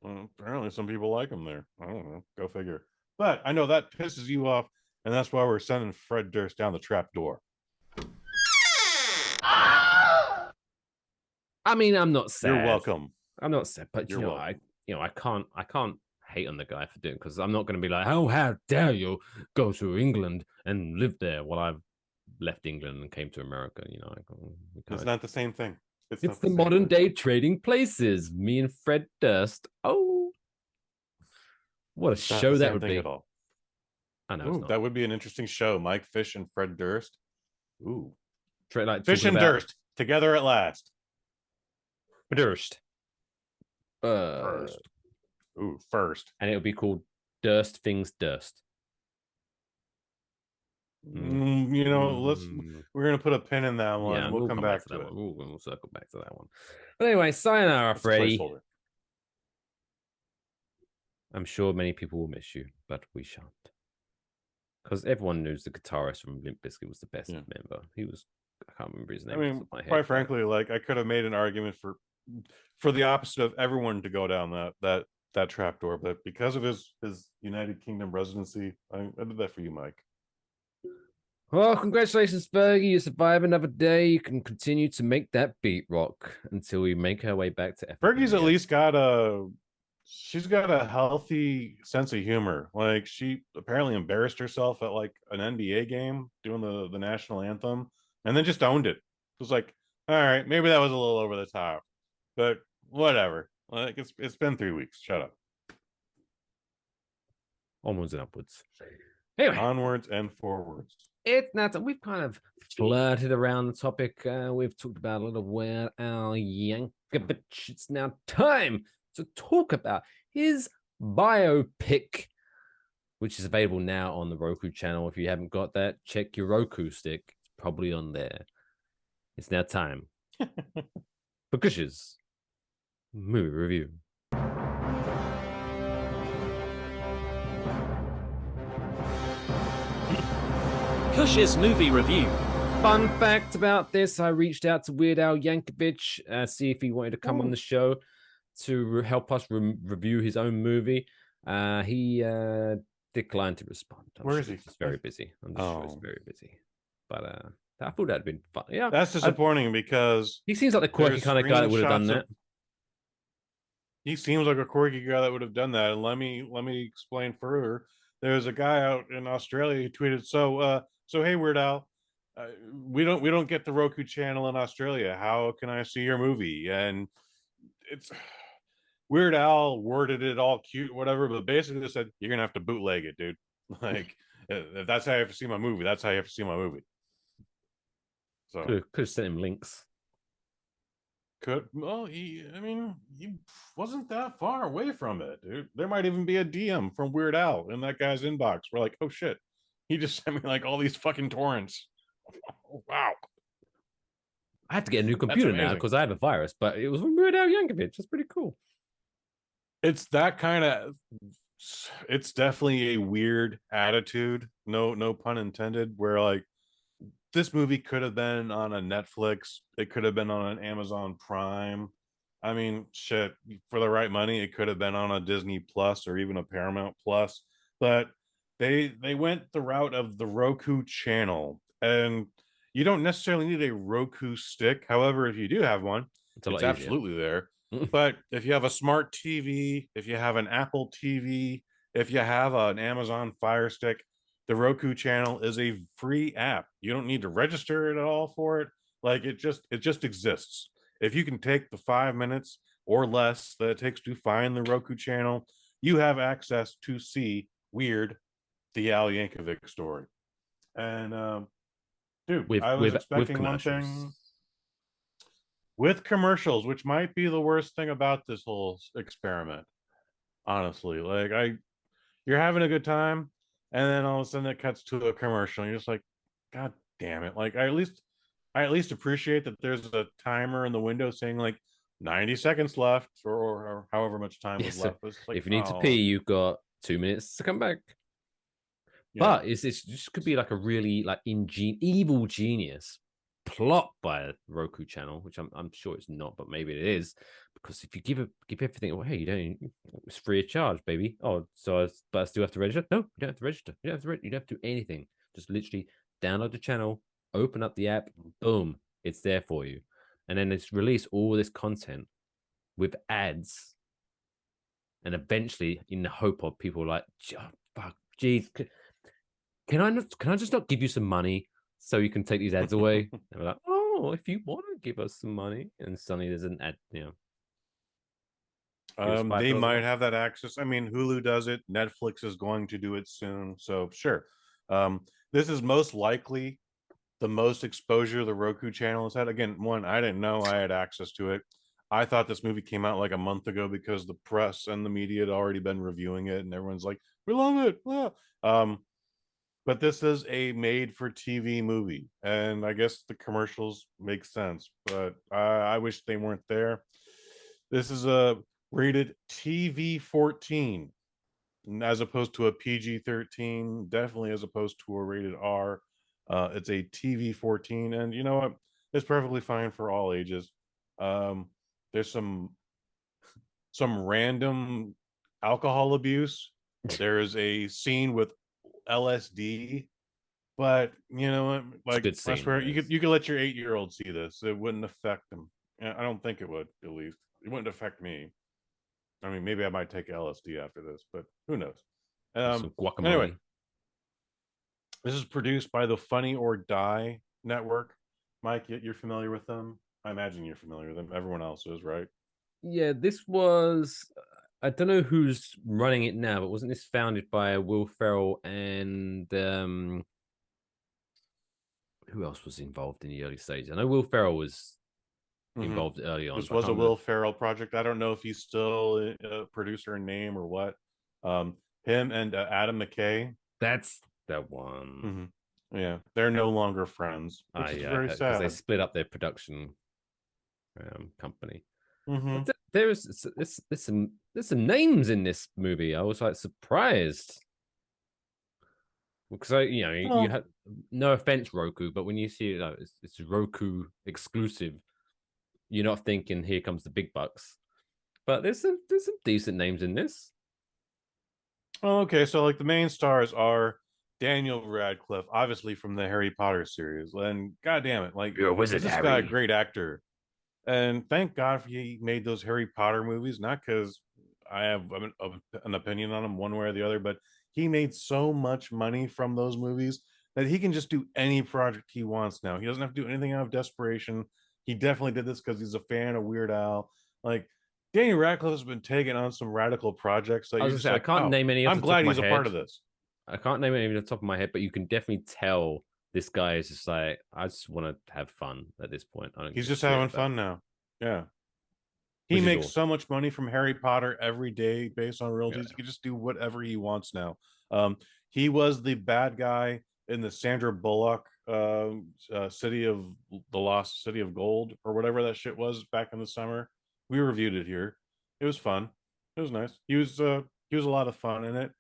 apparently some people like him there. I don't know. Go figure. But I know that pisses you off, and that's why we're sending Fred Durst down the trap door. I mean, I'm not sad. You're welcome. I'm not sad, but I can't hate on the guy for doing, because I'm not going to be like, oh, how dare you go to England and live there while I've left England and came to America. It's not the same thing. It's the modern day trading places. Me and Fred Durst. Oh, what a show that would be! At all. I know that would be an interesting show. Mike Fish and Fred Durst. Ooh, Fish and Durst together at last. Durst. First. Ooh, first. And it would be called Durst Things Durst. We're gonna put a pin in that one. Yeah, we'll come back to it. We'll circle back to that one. But anyway, sayonara, Freddie. I'm sure many people will miss you, but we shan't. Because everyone knows the guitarist from Limp Bizkit was the best member. He was, I can't remember his name. I mean, quite frankly, I could have made an argument for the opposite of everyone to go down that trapdoor, but because of his United Kingdom residency, I did that for you, Mike. Well, congratulations, Fergie. You survive another day. You can continue to make that beat rock until we make our way back to Fergie's at least she's got a healthy sense of humor. She apparently embarrassed herself at an NBA game doing the national anthem and then just owned it. It was all right, maybe that was a little over the top, but whatever. It's been 3 weeks. Shut up. Onwards and upwards. Anyway, onwards and forwards. It's not. We've kind of flirted around the topic. We've talked about a little Weird Al Yankovic. It's now time to talk about his biopic, which is available now on the Roku channel. If you haven't got that, check your Roku stick. It's probably on there. It's now time for Kush's movie review. Kush's movie review. Fun fact about this, I reached out to Weird Al Yankovic, see if he wanted to come on the show to help us review his own movie. He declined to respond. Where is he? He's very busy. I'm just sure he's very busy. But I thought that'd been fun. Yeah, that's disappointing because he seems like the quirky kind of guy that would have done that. He seems like a quirky guy that would have done that. And let me explain further. There's a guy out in Australia who tweeted, so hey Weird Al, we don't get the Roku channel in Australia. How can I see your movie? And it's Weird Al worded it all cute, whatever, but basically said you're gonna have to bootleg it, dude. Like if that's how you have to see my movie, that's how you have to see my movie. So could have sent him links. He wasn't that far away from it, dude. There might even be a DM from Weird Al in that guy's inbox. We're like, oh shit, he just sent me like all these fucking torrents. Wow. I had to get a new computer now because I have a virus, but it was from Weird Al Yankovic. It's pretty cool. It's that kind of. It's definitely a weird attitude. No pun intended. Where like. This movie could have been on a Netflix. It could have been on an Amazon Prime. I mean, shit, for the right money, it could have been on a Disney Plus or even a Paramount Plus. But they went the route of the Roku Channel. And you don't necessarily need a Roku stick. However, if you do have one, it's absolutely there. But if you have a smart TV, if you have an Apple TV, if you have an Amazon Fire Stick, the Roku channel is a free app. You don't need to register it at all for it. Like it just exists. If you can take the 5 minutes or less that it takes to find the Roku channel, you have access to see Weird, the Al Yankovic story. And dude, I was expecting one thing with commercials, which might be the worst thing about this whole experiment. Honestly, like you're having a good time. And then all of a sudden it cuts to a commercial. And you're just like, God damn it. Like I at least appreciate that there's a timer in the window saying like 90 seconds left or however much time is left. Like, if you need to pee, you've got 2 minutes to come back. Yeah. But this could be like a really like evil genius plot by Roku Channel, which I'm sure it's not, but maybe it is, because if you give everything away, it's free of charge, baby. Oh, but I still have to register? No, you don't have to register. You don't have to do anything. Just literally download the channel, open up the app, boom, it's there for you. And then it's release all this content with ads, and eventually, in the hope of people like, oh, fuck, geez, can I just not give you some money so you can take these ads away? And we're like, oh, if you want to give us some money, and suddenly there's an ad, they might have that access. I mean, Hulu does it. Netflix is going to do it soon. So sure. This is most likely the most exposure the Roku channel has had. Again, I didn't know I had access to it. I thought this movie came out like a month ago because the press and the media had already been reviewing it, and everyone's like, we love it. Yeah. But this is a made-for-TV movie, and I guess the commercials make sense, but I wish they weren't there. This is a rated TV-14, as opposed to a PG-13, definitely as opposed to a rated R. It's a TV-14, and you know what? It's perfectly fine for all ages. There's some random alcohol abuse. There is a scene with LSD, but you know what, like I swear you could let your 8-year-old see this. It wouldn't affect them. I don't think it would. At least it wouldn't affect me. I mean, maybe I might take LSD after this, but who knows. Guacamole. Anyway, this is produced by the Funny or Die network. Mike, you're familiar with them? I imagine you're familiar with them. Everyone else is, right? Yeah, this was, I don't know who's running it now, but wasn't this founded by Will Ferrell and who else was involved in the early stages? I know Will Ferrell was involved early on. This was a Will Ferrell project. I don't know if he's still a producer in name or what. Him and Adam McKay. That's the one. Yeah, they're no longer friends, which is very sad. They split up their production company. There's some names in this movie. I was like surprised. Because you have no offense, Roku, but when you see it's Roku exclusive, you're not thinking here comes the big bucks. But there's some decent names in this. Okay, so like the main stars are Daniel Radcliffe, obviously from the Harry Potter series, and god damn it, like You're a wizard, is this Harry. guy a great actor? And thank God he made those Harry Potter movies, not because I have an opinion on him one way or the other, but he made so much money from those movies that he can just do any project he wants now. He doesn't have to do anything out of desperation. He definitely did this because he's a fan of Weird Al. Like Daniel Radcliffe has been taking on some radical projects that I was you're gonna just say, like, I can't oh, name any. I'm glad he's a part of this. I can't name any off the top of my head, but you can definitely tell this guy is just like, I just want to have fun at this point. He's just having fun now. Yeah. He makes so much money from Harry Potter every day based on royalties. He can just do whatever he wants now. He was the bad guy in the Sandra Bullock City of the Lost City of Gold or whatever that shit was back in the summer. We reviewed it here. It was fun. It was nice. He was a lot of fun in it.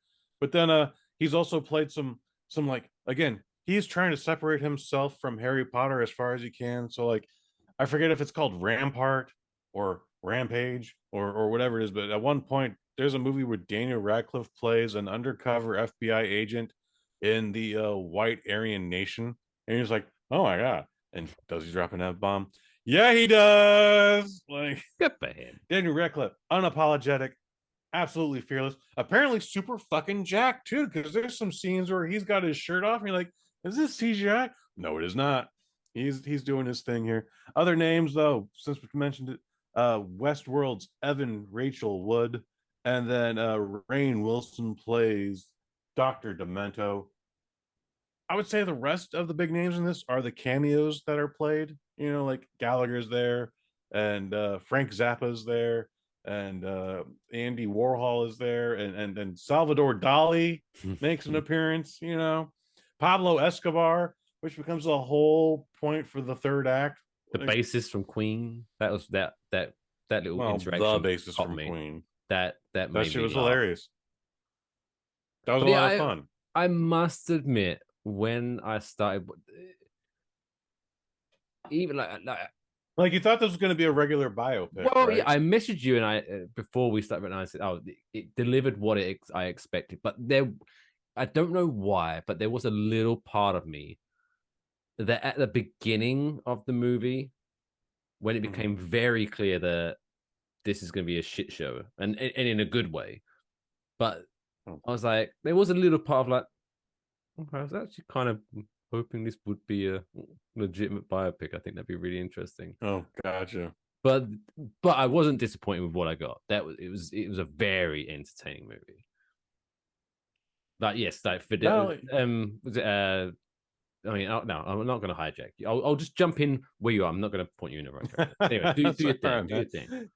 But then he's also played some like, again, he's trying to separate himself from Harry Potter as far as he can. So like I forget if it's called Rampart or Rampage or whatever it is, but at one point there's a movie where Daniel Radcliffe plays an undercover FBI agent in the white Aryan nation, and he's like, oh my god, and does he drop an F-bomb? Yeah, he does. Like, good for him. Daniel Radcliffe, unapologetic, absolutely fearless, apparently super fucking jacked too, because there's some scenes where he's got his shirt off and you're like, is this CGI? No, it is not. He's doing his thing here. Other names though, since we mentioned it, Westworld's Evan Rachel Wood, and then Rainn Wilson plays Dr. Demento. I would say the rest of the big names in this are the cameos that are played. You know, like Gallagher's there, and Frank Zappa's there, and Andy Warhol is there, and Salvador Dali makes an appearance. You know, Pablo Escobar, which becomes a whole point for the third act. The bassist from Queen. That was that little interaction. The bassist from Queen. That shit was hilarious. That was a lot of fun. I must admit, when I started, even like you thought this was going to be a regular biopic. Well, right? yeah, I messaged you and I before we started, and I said, "Oh, it delivered what I expected." But I don't know why, but there was a little part of me that at the beginning of the movie, when it became very clear that this is going to be a shit show, and in a good way, but I was like, there was a little part of like, okay, I was actually kind of hoping this would be a legitimate biopic. I think that'd be really interesting. Oh, gotcha. But I wasn't disappointed with what I got. It was a very entertaining movie. Like yes, like was it I mean, no, I'm not going to hijack you. I'll just jump in where you are. I'm not going to point you in the right direction. Anyway, do your thing. Do your thing.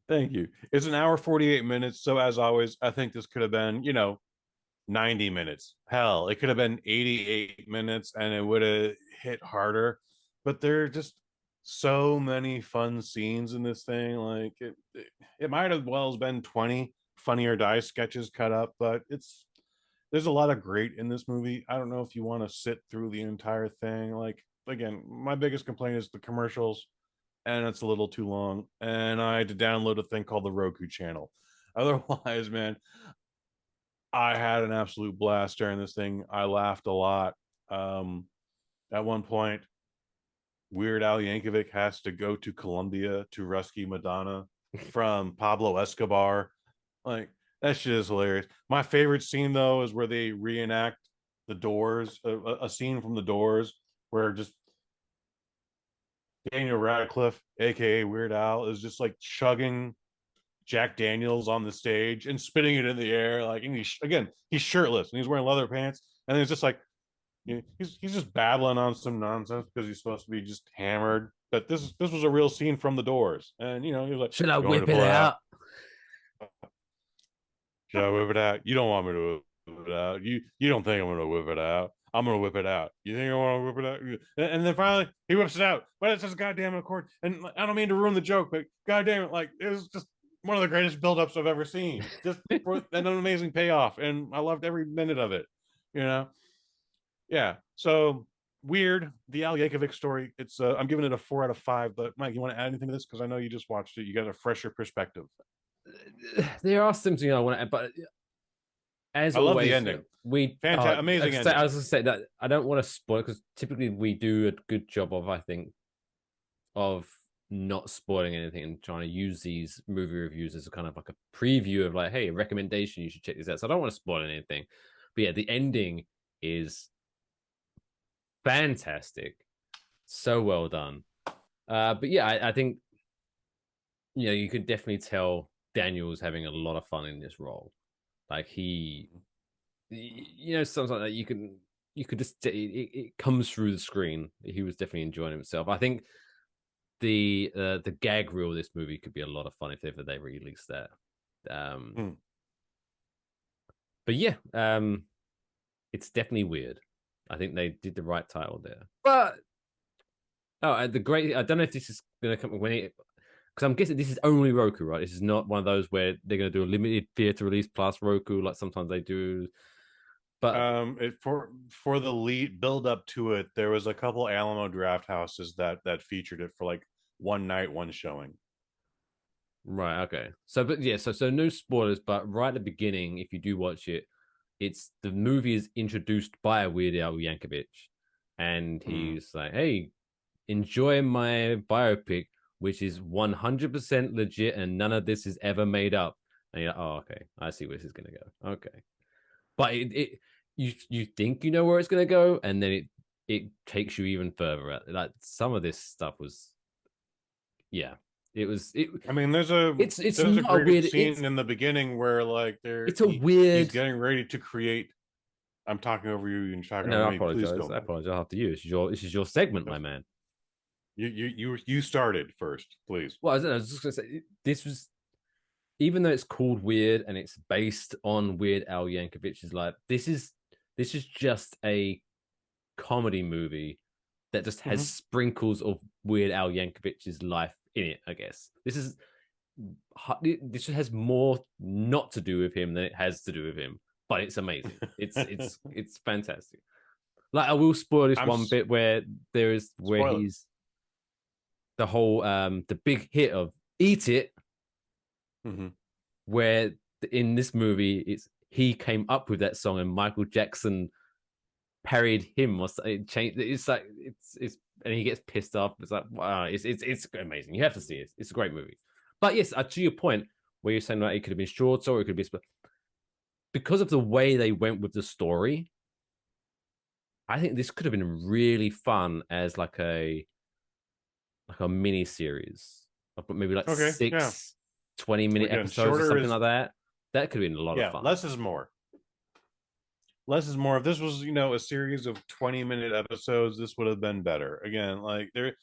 Thank you. It's an hour 48 minutes. So as always, I think this could have been, 90 minutes. Hell, it could have been 88 minutes and it would have hit harder. But there are just so many fun scenes in this thing. Like it might as well have been 20 Funny or Die sketches cut up, but there's a lot of great in this movie. I don't know if you want to sit through the entire thing. Like, again, my biggest complaint is the commercials, and it's a little too long. And I had to download a thing called the Roku Channel. Otherwise, man, I had an absolute blast during this thing. I laughed a lot. At one point, Weird Al Yankovic has to go to Colombia to rescue Madonna from Pablo Escobar. Like, that shit is hilarious. My favorite scene though is where they reenact the Doors, a scene from the Doors where just Daniel Radcliffe, aka Weird Al, is just like chugging Jack Daniels on the stage and spitting it in the air. Like, and he's shirtless and he's wearing leather pants, and it's just like he's just babbling on some nonsense because he's supposed to be just hammered. But this was a real scene from the Doors, and he was like, "Should I whip it out? Should I whip it out? You don't want me to whip it out. You don't think I'm gonna whip it out. I'm gonna whip it out. You think I want to whip it out?" And then finally he whips it out, but it's just goddamn accord. And I don't mean to ruin the joke, but goddamn it, like it was just one of the greatest buildups I've ever seen. Just for an amazing payoff, and I loved every minute of it. Yeah. So weird. The Al Yankovic story. It's I'm giving it a 4 out of 5. But Mike, you want to add anything to this? Because I know you just watched it. You got a fresher perspective. There are some things I want to add, but as I love always, the ending. we Fantastic, amazing ending. I was going to say that I don't want to spoil because typically we do a good job of, I think, of not spoiling anything and trying to use these movie reviews as a kind of like a preview of like, hey, a recommendation, you should check this out. So I don't want to spoil anything, but yeah, the ending is fantastic, so well done. But yeah, I think you could definitely tell Daniel's having a lot of fun in this role. Like something like that you could just it comes through the screen. He was definitely enjoying himself. I think the gag reel of this movie could be a lot of fun if ever they release that. But yeah, it's definitely weird. I think they did the right title there. But I don't know if this is going to come when it, because I'm guessing this is only Roku, right? This is not one of those where they're going to do a limited theater release plus Roku, like sometimes they do. But for the lead build up to it, there was a couple Alamo Draft houses that featured it for like one night, one showing. Right. Okay. So, but yeah. So no spoilers. But right at the beginning, if you do watch it, the movie is introduced by Weird Al Yankovic, and he's like, "Hey, enjoy my biopic, which is 100% legit, and none of this is ever made up." And you're like, "Oh, okay. I see where this is gonna go." Okay. But you think you know where it's gonna go, and then it takes you even further. Like some of this stuff was, yeah, it was. I mean, there's a great weird scene in the beginning where like he's getting ready to create. I'm talking over you. You talking no, over I me. apologize. Please go. I apologize after you. This is your segment, my man. You started first, please. Well, I was just gonna say this was, even though it's called Weird and it's based on Weird Al Yankovic's life, this is just a comedy movie that just has sprinkles of Weird Al Yankovic's life in it. I guess this has more not to do with him than it has to do with him, but it's amazing. It's fantastic. Like I will spoil this one bit where he's the whole the big hit of Eat It. Where in this movie he came up with that song and Michael Jackson parried him or it changed. It's like it's and he gets pissed off. It's like wow, it's amazing. You have to see it. It's a great movie. But yes, to your point where you're saying like it could have been shorter or it could be because of the way they went with the story. I think this could have been really fun as like a mini series, maybe like 20-minute episodes or something like that. That could have been a lot of fun. Less is more. Less is more. If this was, a series of 20-minute episodes, this would have been better. Again, like there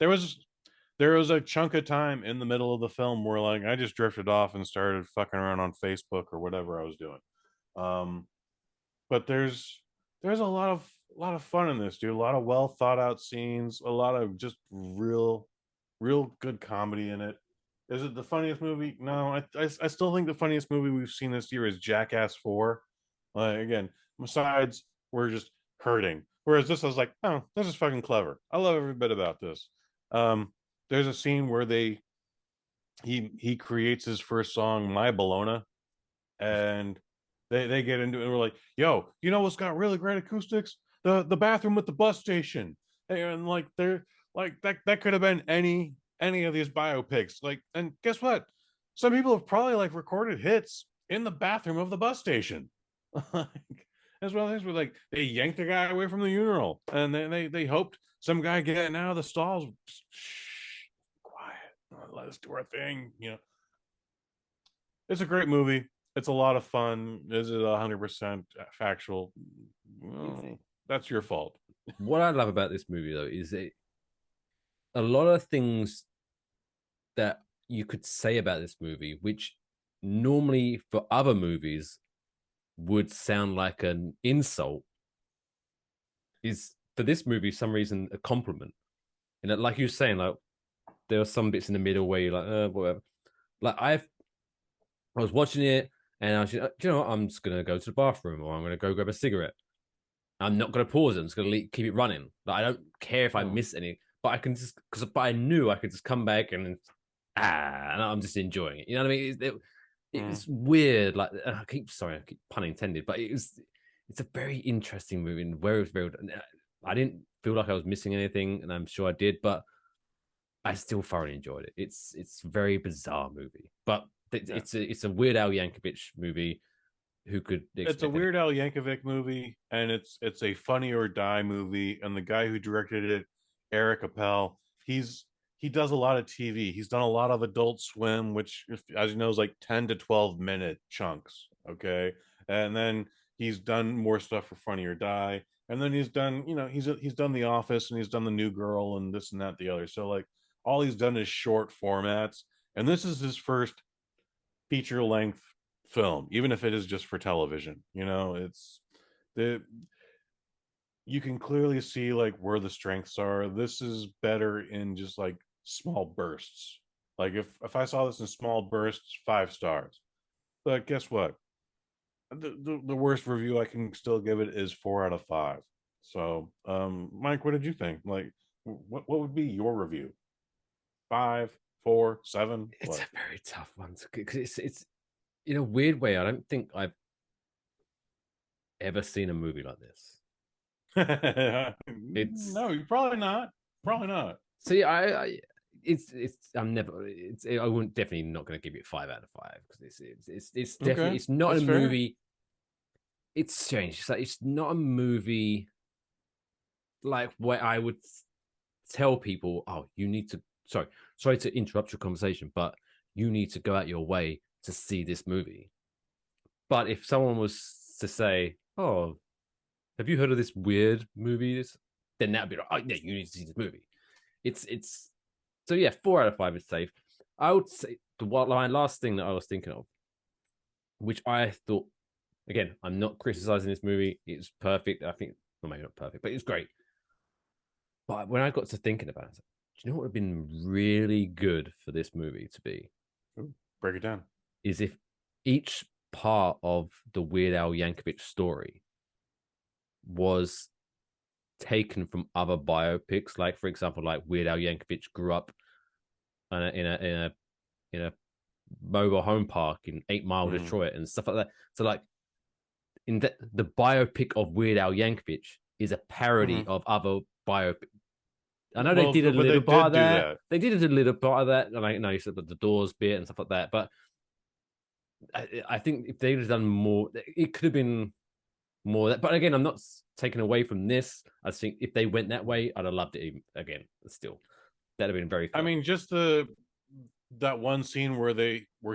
was a chunk of time in the middle of the film where like I just drifted off and started fucking around on Facebook or whatever I was doing. But there's a lot of fun in this, dude. A lot of well thought out scenes, a lot of just real good comedy in it. Is it the funniest movie? No, I still think the funniest movie we've seen this year is Jackass 4. Again, besides, we're just hurting. Whereas this, I was like, oh, this is fucking clever. I love every bit about this. There's a scene where he creates his first song, My Bologna, and they get into it and we're like, yo, you know what's got really great acoustics? The bathroom at the bus station. And like they're like that could have been any of these biopics. Like, and guess what? Some people have probably like recorded hits in the bathroom of the bus station. As well as like they yanked a guy away from the urinal and they hoped some guy getting out of the stalls. Shh, quiet. Let us do our thing. It's a great movie. It's a lot of fun. Is it 100% factual? Well, that's your fault. What I love about this movie though is a lot of things that you could say about this movie, which normally for other movies would sound like an insult, is for this movie, for some reason, a compliment. And like you were saying, like there are some bits in the middle where you're like, whatever. Like I was watching it and I was, I'm just gonna go to the bathroom or I'm gonna go grab a cigarette. I'm not going to pause it. I'm just going to keep it running. Like, I don't care if I miss any, but I can just but I knew I could just come back and I'm just enjoying it. You know what I mean? It's weird. Like I keep pun intended, but it's a very interesting movie and very. I didn't feel like I was missing anything, and I'm sure I did, but I still thoroughly enjoyed it. It's a very bizarre movie, but it's a Weird Al Yankovic movie. Who could? It's a Weird Al Yankovic movie, and it's a Funny or Die movie. And the guy who directed it, Eric Appel, he does a lot of TV. He's done a lot of Adult Swim, which, as you know, is like 10 to 12 minute chunks. Okay, and then he's done more stuff for Funny or Die, and then he's done, he's done The Office, and he's done The New Girl, and this and that, the other. So like, all he's done is short formats, and this is his first feature length film, even if it is just for television. It's the you can clearly see like where the strengths are. This is better in just like small bursts. Like if I saw this in small bursts, 5 stars. But guess what? The worst review I can still give it is 4 out of 5. So Mike, what did you think? Like what would be your review? 5, 4, 7? It's a very tough one because it's in a weird way. I don't think I've ever seen a movie like this. No, you're probably not. See, I wouldn't definitely not going to give it 5 out of 5 because it's definitely okay. It's not a movie. It's strange. It's like it's not a movie like where I would tell people, oh, you need to. Sorry to interrupt your conversation, but you need to go out your way to see this movie. But if someone was to say, oh, have you heard of this weird movie? Then that'd be like, oh yeah, you need to see this movie. It's so yeah, 4 out of 5 is safe. I would say my last thing that I was thinking of, which I thought, again, I'm not criticizing this movie. It's perfect. I think, well, maybe not perfect, but it's great. But when I got to thinking about it, do you know what would have been really good for this movie to be? Ooh, break it down. Is if each part of the Weird Al Yankovic story was taken from other biopics, like for example, like Weird Al Yankovic grew up in a mobile home park in 8 Mile, Detroit, and stuff like that. So like in the biopic of Weird Al Yankovic is a parody of other biopics. I know they did a little part of that. They did a little part of that, and I know you said the Doors bit and stuff like that. But I think if they'd have done more, it could have been more. That, but again, I'm not taking away from this. I think if they went that way, I'd have loved it even, again. Still, that'd have been very fun. I mean, just that one scene where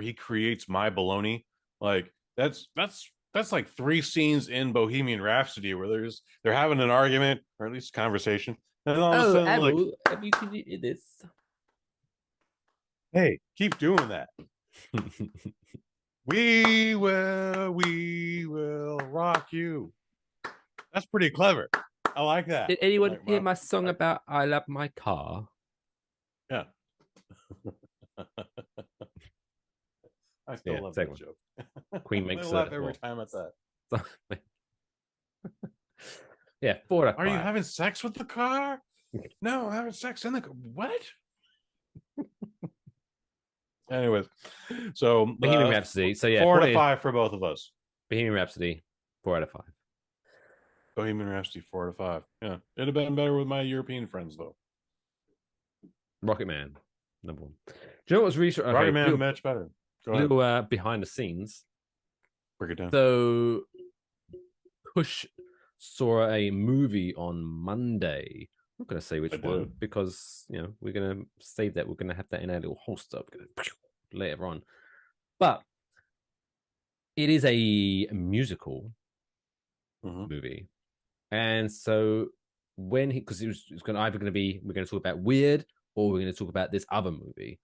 he creates My Baloney, like that's like 3 scenes in Bohemian Rhapsody where they're having an argument or at least a conversation. And all of a sudden, Apple, have you did this? Hey, keep doing that. We will rock you. That's pretty clever. I like that. Did anyone hear my song about I love my car? Yeah. I still love that joke. Queen makes I laugh every time at that. Yeah, 4 out of 5. Are you having sex with the car? No, I'm having sex in the car. What? Anyways, so Bohemian Rhapsody. So yeah, 4 out of 5 for both of us. Bohemian Rhapsody, 4 out of 5. Bohemian Rhapsody, 4 out of 5. Yeah, it'd have been better with my European friends though. Rocket Man, number 1. Do you know what was research? Rocket Man much better. Little behind the scenes. Break it down. So, Kush saw a movie on Monday. I'm not going to say which one because we're going to save that. We're going to have that in our little holster later on. But it is a musical movie, and so when because it was going to be we're going to talk about Weird or we're going to talk about this other movie.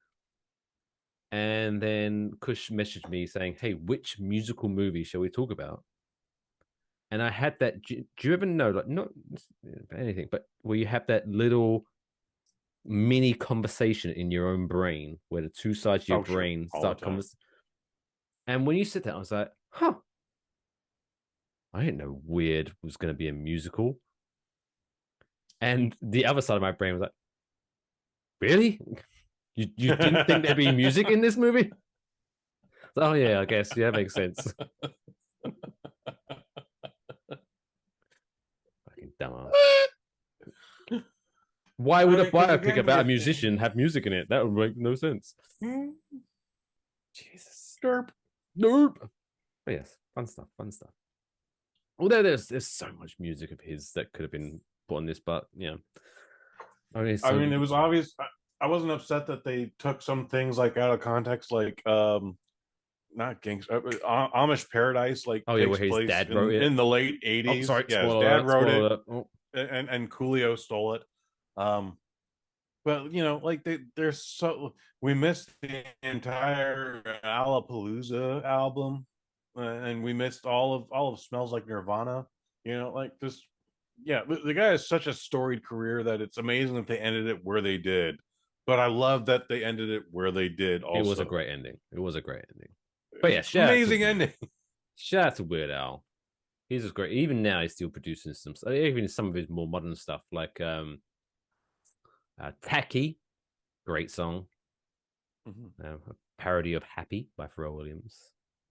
And then Kush messaged me saying, "Hey, which musical movie shall we talk about?" And I had that. Do you ever know, like, not anything, but where you have that little mini conversation in your own brain, where the two sides of your brain start conversing. And when you said that, I was like, "Huh." I didn't know Weird was going to be a musical. And the other side of my brain was like, really? You didn't think there'd be music in this movie? Oh yeah, I guess. Yeah, that makes sense. Fucking dumbass. Why would a biopic about a musician have music in it? That would make no sense. Jesus. Derp. Nope. But yes, fun stuff. Although there's so much music of his that could have been put on this, but yeah. I mean, it was obvious. I wasn't upset that they took some things like out of context, like not gangster, Amish Paradise, like where takes his place dad wrote it in the late 80s. sorry, Yeah, his dad wrote it, and Coolio stole it. But like there's so we missed the entire Alapalooza album, and we missed all of Smells Like Nirvana. Like this. Yeah, the guy has such a storied career that it's amazing that they ended it where they did. But I love that they ended it where they did. Also, it was a great ending. But yeah, amazing ending. Shout out to Weird Al. He's just great. Even now, he's still producing even some of his more modern stuff, like Tacky, great song. A parody of Happy by Pharrell Williams.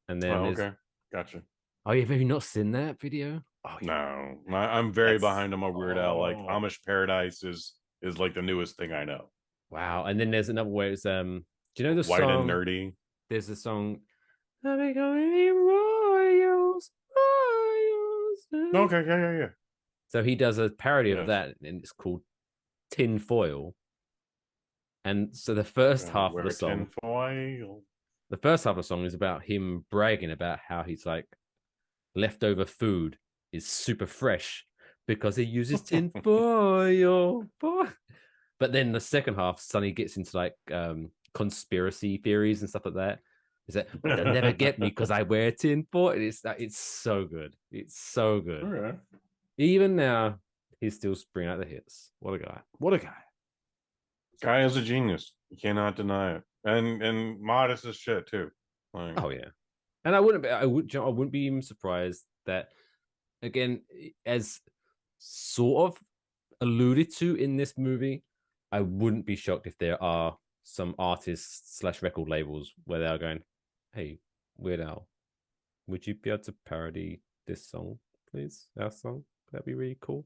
And then okay, gotcha. Oh, have you not seen that video? Oh, no, I'm very behind him on Weird Al. Like Amish Paradise is like the newest thing I know. Wow. And then there's another way. It's do you know the White song? And Nerdy. There's a song. Royals. Okay, yeah. So he does a parody of that, and it's called Tin Foil. And so the first half of the song, is about him bragging about how he's like leftover food is super fresh because he uses tin foil. But then the second half, Sonny gets into like conspiracy theories and stuff like that. Is that they'll never get me because I wear tin foil? It's so good. It's so good. Right. Even now, he's still springing out the hits. What a guy. Guy is a genius. You cannot deny it. And modest as shit too. Like, oh yeah. And I wouldn't be even surprised that, again, as sort of alluded to in this movie, I wouldn't be shocked if there are some artists / record labels where they are going, hey, Weird Al, would you be able to parody this song, please? Our song? That'd be really cool.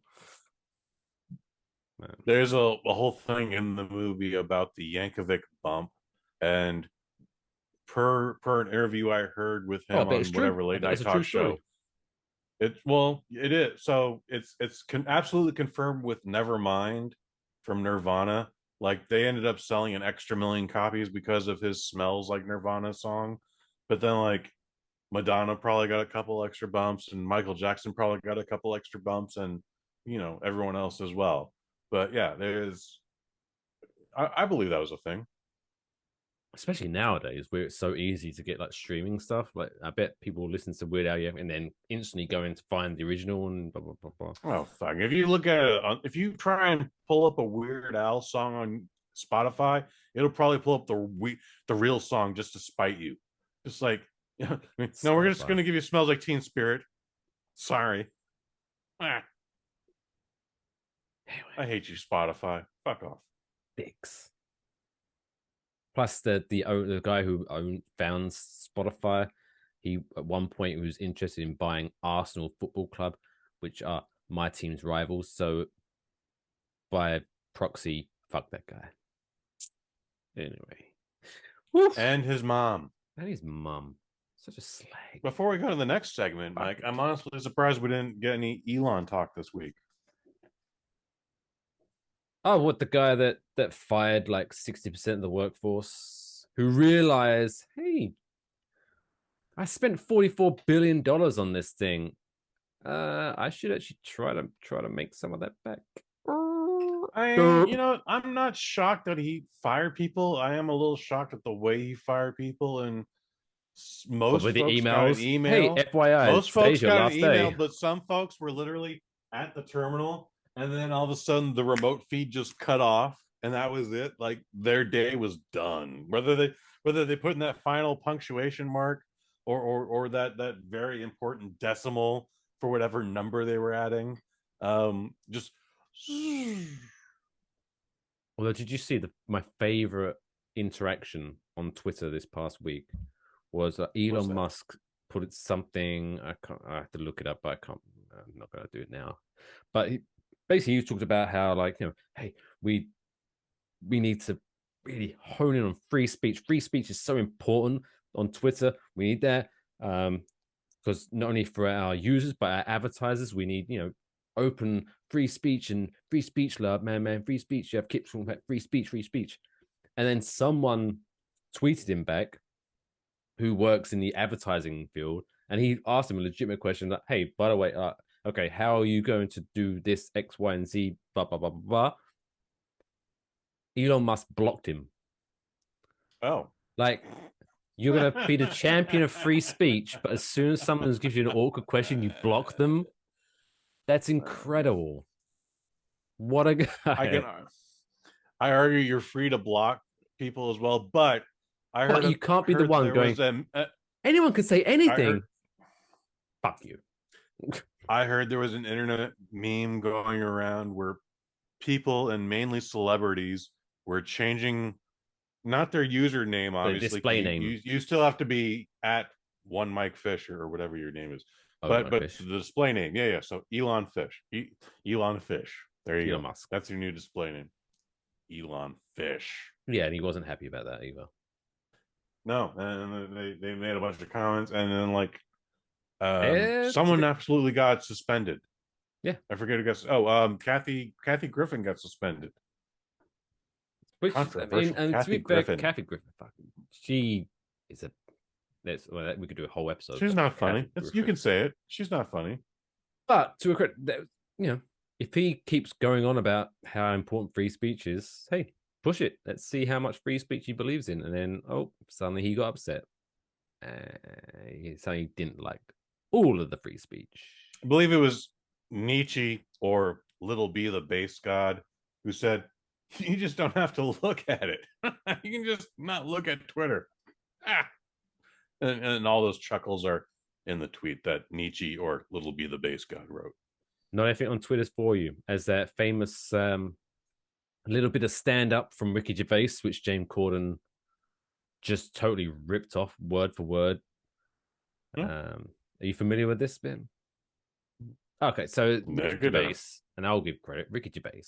Man. There's a whole thing in the movie about the Yankovic bump, and per an interview I heard with him on whatever late night talk show, it is. So it's absolutely confirmed with Nevermind from Nirvana. Like they ended up selling an extra million copies because of his Smells Like Nirvana song. But then like Madonna probably got a couple extra bumps, and Michael Jackson probably got a couple extra bumps, and everyone else as well. But yeah, I believe that was a thing. Especially nowadays where it's so easy to get like streaming stuff. Like I bet people listen to Weird Al and then instantly go in to find the original and blah, blah, blah, blah. Oh, fuck. If you look at it, if you try and pull up a Weird Al song on Spotify, it'll probably pull up the real song just to spite you. Just like, no, we're just going to give you Smells Like Teen Spirit. Sorry. Anyway. I hate you, Spotify. Fuck off. Dicks. Plus, the guy who found Spotify, he at one point was interested in buying Arsenal Football Club, which are my team's rivals. So, by proxy, fuck that guy. Anyway, Woof. And his mom. Such a slag. Before we go to the next segment, Mike, I'm honestly surprised we didn't get any Elon talk this week. Oh, what, the guy that fired like 60% of the workforce, who realized, hey, I spent $44 billion on this thing. I should actually try to make some of that back. I'm not shocked that he fired people. I am a little shocked at the way he fired people, and most folks got an email. Hey, FYI, most folks got an email, but some folks were literally at the terminal, and then all of a sudden the remote feed just cut off, and that was it. Like their day was done. Whether they put in that final punctuation mark or that very important decimal for whatever number they were adding. Just Although, did you see my favorite interaction on Twitter this past week was Elon Musk put it something. I have to look it up, but I can't. I'm not going to do it now. But basically, he talked about how, like, hey, we need to really hone in on free speech. Free speech is so important on Twitter. We need that because not only for our users but our advertisers, we need open free speech and free speech, love, man, free speech. You have Kip talking about free speech. And then someone tweeted him back who works in the advertising field, and he asked him a legitimate question that, hey, by the way, okay, how are you going to do this X, Y, and Z, blah, blah, blah, blah, blah. Elon Musk blocked him. Oh. Like, you're going to be the champion of free speech, but as soon as someone gives you an awkward question, you block them? That's incredible. What a guy. I argue you're free to block people as well, but you can't be the one going, anyone could say anything. Fuck you. I heard there was an internet meme going around where people, and mainly celebrities, were changing not their username, obviously. The display name. You still have to be at one Mike Fisher or whatever your name is. But the display name, yeah. So Elon Fish. Elon Fish. There you go. Musk. That's your new display name. Elon Fish. Yeah, and he wasn't happy about that either. No, and they made a bunch of comments, and then like someone absolutely got suspended. Yeah, I forget who got. Kathy Griffin got suspended. Which, to be fair, Kathy Griffin, she is a. We could do a whole episode. She's not funny. You can say it. She's not funny. But to a credit, if he keeps going on about how important free speech is, hey, push it. Let's see how much free speech he believes in. And then, suddenly he got upset. He didn't like all of the free speech. I believe it was Nietzsche or Little B, the base god, who said, you just don't have to look at it. You can just not look at Twitter. And all those chuckles are in the tweet that Nietzsche or Little B, the base god, wrote. Not everything on Twitter's for you, as that famous little bit of stand-up from Ricky Gervais, which James Corden just totally ripped off word for word. Are you familiar with this, Ben? Okay, so Ricky Gervais, and I'll give credit, Ricky Gervais,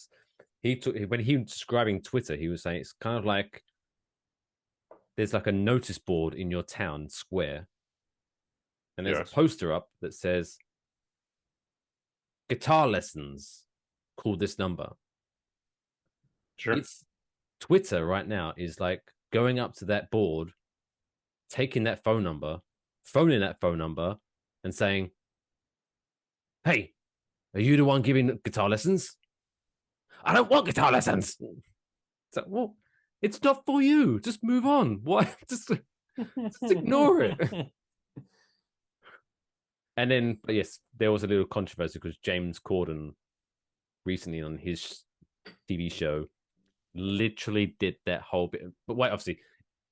when he was describing Twitter, he was saying it's kind of like there's like a notice board in your town square, and there's a poster up that says guitar lessons, call this number. Sure. Twitter right now is like going up to that board, taking that phone number, phoning that phone number, and saying, hey, are you the one giving guitar lessons? I don't want guitar lessons. It's like, well, it's not for you. Just move on. Why? Just ignore it. And then, yes, there was a little controversy because James Corden recently on his TV show literally did that whole bit. But wait, obviously,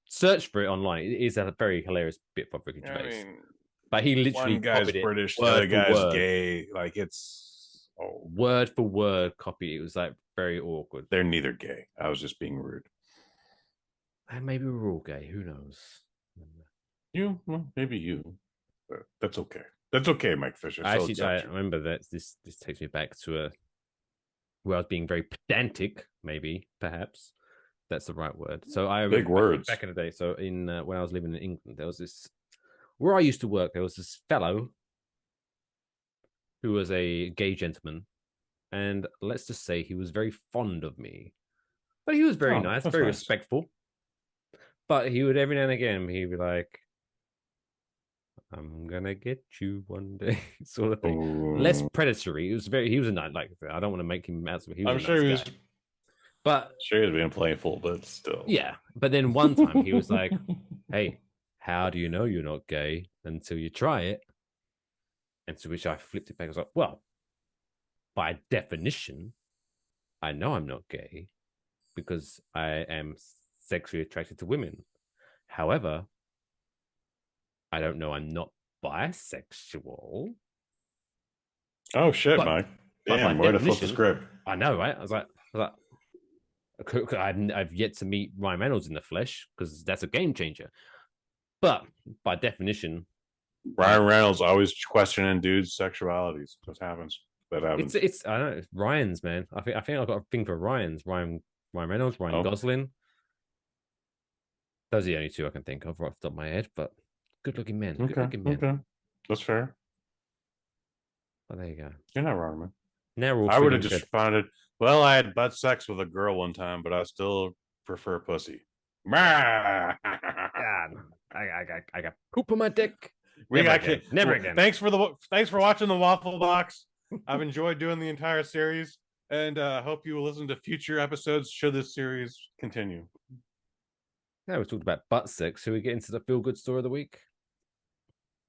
search for it online. It is a very hilarious bit from Ricky Gervais. But he literally one guy's British, the other guy's gay. Like it's word for word copy. It was like very awkward. They're neither gay. I was just being rude. And maybe we're all gay. Who knows? Well, maybe you. But that's okay. That's okay, Mike Fisher. Actually, I remember that this takes me back to where I was being very pedantic. Maybe, perhaps that's the right word. So I big words back in the day. So in when I was living in England, there was this where I used to work. There was this fellow who was a gay gentleman, and let's just say he was very fond of me. But he was very nice, very respectful. But he would every now and again he'd be like, "I'm gonna get you one day," sort of thing. Ooh. Less predatory. He was a nice. Like I don't want to make him out. I'm sure he was. But sure he was being playful, but still. Yeah. But then one time he was like, "Hey, how do you know you're not gay until you try it?" And to which I flipped it back. I was like, "Well, by definition, I know I'm not gay because I am sexually attracted to women. However, I don't know I'm not bisexual Oh shit, But- Mike! but by Damn, way to flip the definition- script. I know, right? I was like, I've yet to meet Ryan Reynolds in the flesh because that's a game changer. But by definition, Ryan Reynolds always questioning dudes' sexualities. What happens? That happens. it's I don't know, it's Ryan's, man. I think I've got a thing for Ryan Reynolds, Ryan Gosling. Those are the only two I can think of right off the top of my head. But good looking men. Good looking men. Okay, that's fair. But there you go. You're not wrong, man. Now we're all I would have feeling just good. found it. Well, I had butt sex with a girl one time, but I still prefer pussy. Ah, I got poop on my dick. Never again. Thanks for watching the Waffle Box. I've enjoyed doing the entire series, and hope you will listen to future episodes should this series continue. Now we talked about butt sex. Should we get into the feel good story of the week?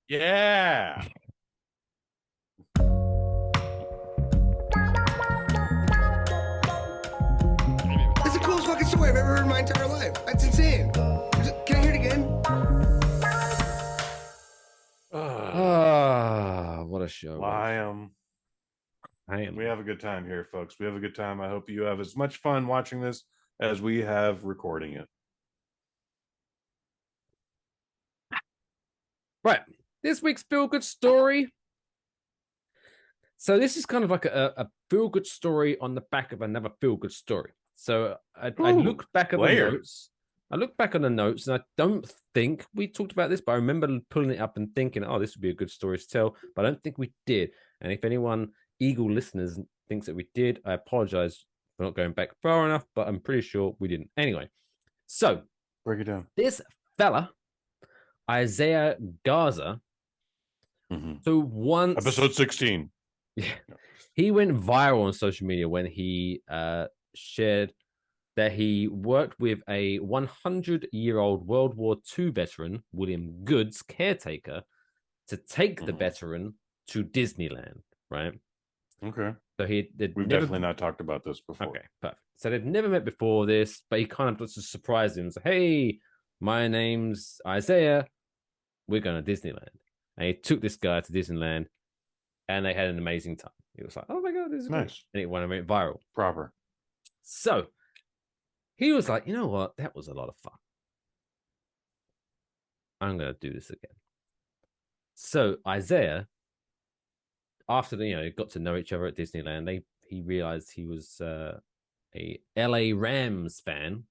Yeah. That's the coolest fucking story I've ever heard in my entire life. That's insane. Can I hear it again? What a show. Well, I am. We We have a good time here, folks. We have a good time. I hope you have as much fun watching this as we have recording it. Right. This week's feel good story. So this is kind of like a feel good story on the back of another feel good story. So I looked back at the notes. I looked back on the notes, and I don't think we talked about this, but I remember pulling it up and thinking, "Oh, this would be a good story to tell." But I don't think we did. And if anyone Eagle listeners thinks that we did, I apologize for not going back far enough, but I'm pretty sure we didn't. Anyway, so Break it down. this fella, Isaiah Garza, so once Episode 16. Yeah, he went viral on social media when he shared that he worked with a 100-year-old World War II veteran, William Good's caretaker, to take the veteran to Disneyland, right? Okay. So we've definitely not talked about this before. Okay, perfect. So they'd never met before this, but he kind of just surprised him. So, hey, my name's Isaiah. We're going to Disneyland. And he took this guy to Disneyland, and they had an amazing time. He was like, oh my God, this is nice. Great. And it went viral. Proper. So he was like, you know what? That was a lot of fun. I'm going to do this again. So Isaiah, after they got to know each other at Disneyland, he realized he was a LA Rams fan.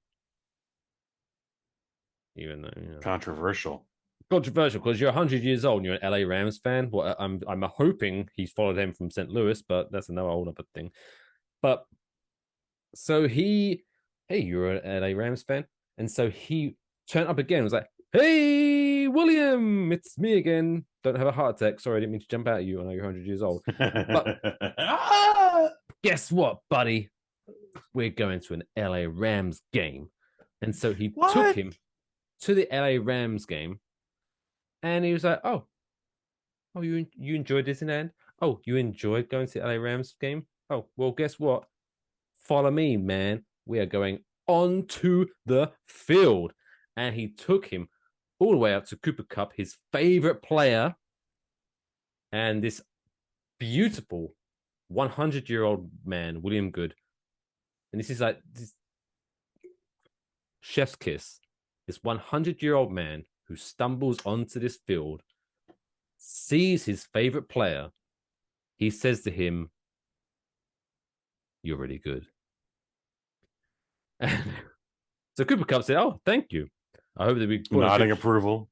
Even though controversial because you're 100 years old and you're an LA Rams fan. Well, I'm hoping he's followed him from St. Louis, but that's another whole other thing. But so hey, you're an LA Rams fan, and so he turned up again. And was like, hey, William, it's me again. Don't have a heart attack. Sorry, I didn't mean to jump out at you. I know you're 100 years old. But guess what, buddy? We're going to an LA Rams game, and so he took him to the LA Rams game. And he was like, oh, you enjoyed Disneyland? Oh, you enjoyed going to the LA Rams game? Oh, well, guess what? Follow me, man. We are going onto the field. And he took him all the way up to Cooper Kupp, his favorite player, and this beautiful 100-year-old man, William Good. And this is like this chef's kiss. This 100-year-old man who stumbles onto this field, sees his favorite player. He says to him, "You're really good." And so Cooper Kupp said, "Oh, thank you. I hope that we nodding approval.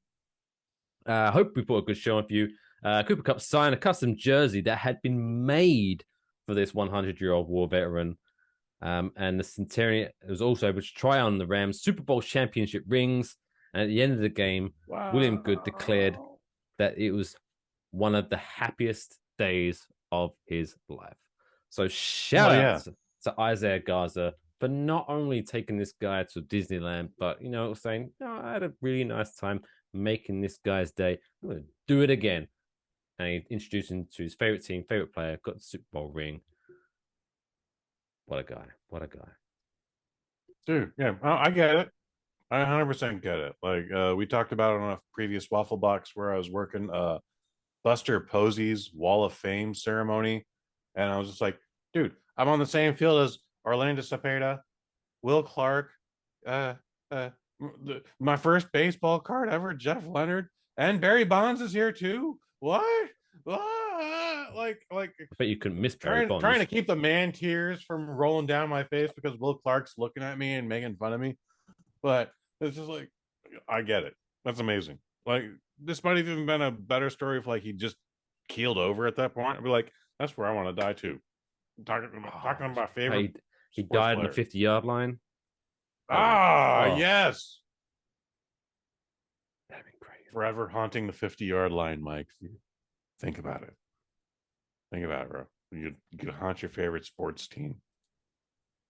I hope we put a good show on for you." Cooper Kupp signed a custom jersey that had been made for this 100-year-old war veteran. And the Centurion was also able to try on the Rams Super Bowl championship rings. And at the end of the game, William Good declared that it was one of the happiest days of his life. So shout out to Isaiah Garza for not only taking this guy to Disneyland, but, saying, I had a really nice time making this guy's day. I'm going to do it again. And he introduced him to his favorite team, favorite player, got the Super Bowl ring. What a guy. What a guy. Dude, yeah, I get it. I 100% get it. Like we talked about it on a previous Waffle Box where I was working Buster Posey's Wall of Fame ceremony And I was just like, dude, I'm on the same field as Orlando Cepeda, Will Clark, my first baseball card ever, Jeff Leonard, and Barry Bonds is here too. What? Like I bet you couldn't miss Barry Bonds. Trying to keep the man tears from rolling down my face because Will Clark's looking at me and making fun of me. But it's just like, I get it. That's amazing. Like, this might have even been a better story if like he just keeled over at that point. I'd be like, that's where I want to die too. Talking about my favorite. He died on the 50-yard line. Yes. That'd be great. Forever haunting the 50-yard line, Mike. Think about it. Think about it, bro. You could haunt your favorite sports team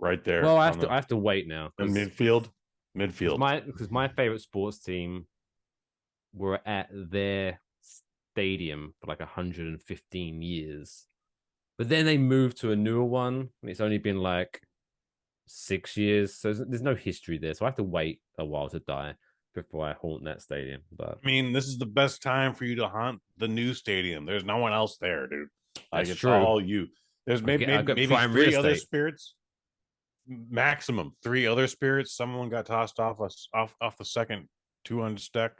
right there. Well, I have to wait now. In midfield. Because my favorite sports team were at their stadium for like 115 years. But then they moved to a newer one, and it's only been like 6 years. So there's no history there. So I have to wait a while to die before I haunt that stadium. But I mean, this is the best time for you to haunt the new stadium. There's no one else there, dude. Like, it's true. all you. There's maybe three other spirits. Maximum 3 other spirits. Someone got tossed off the second 200 stack.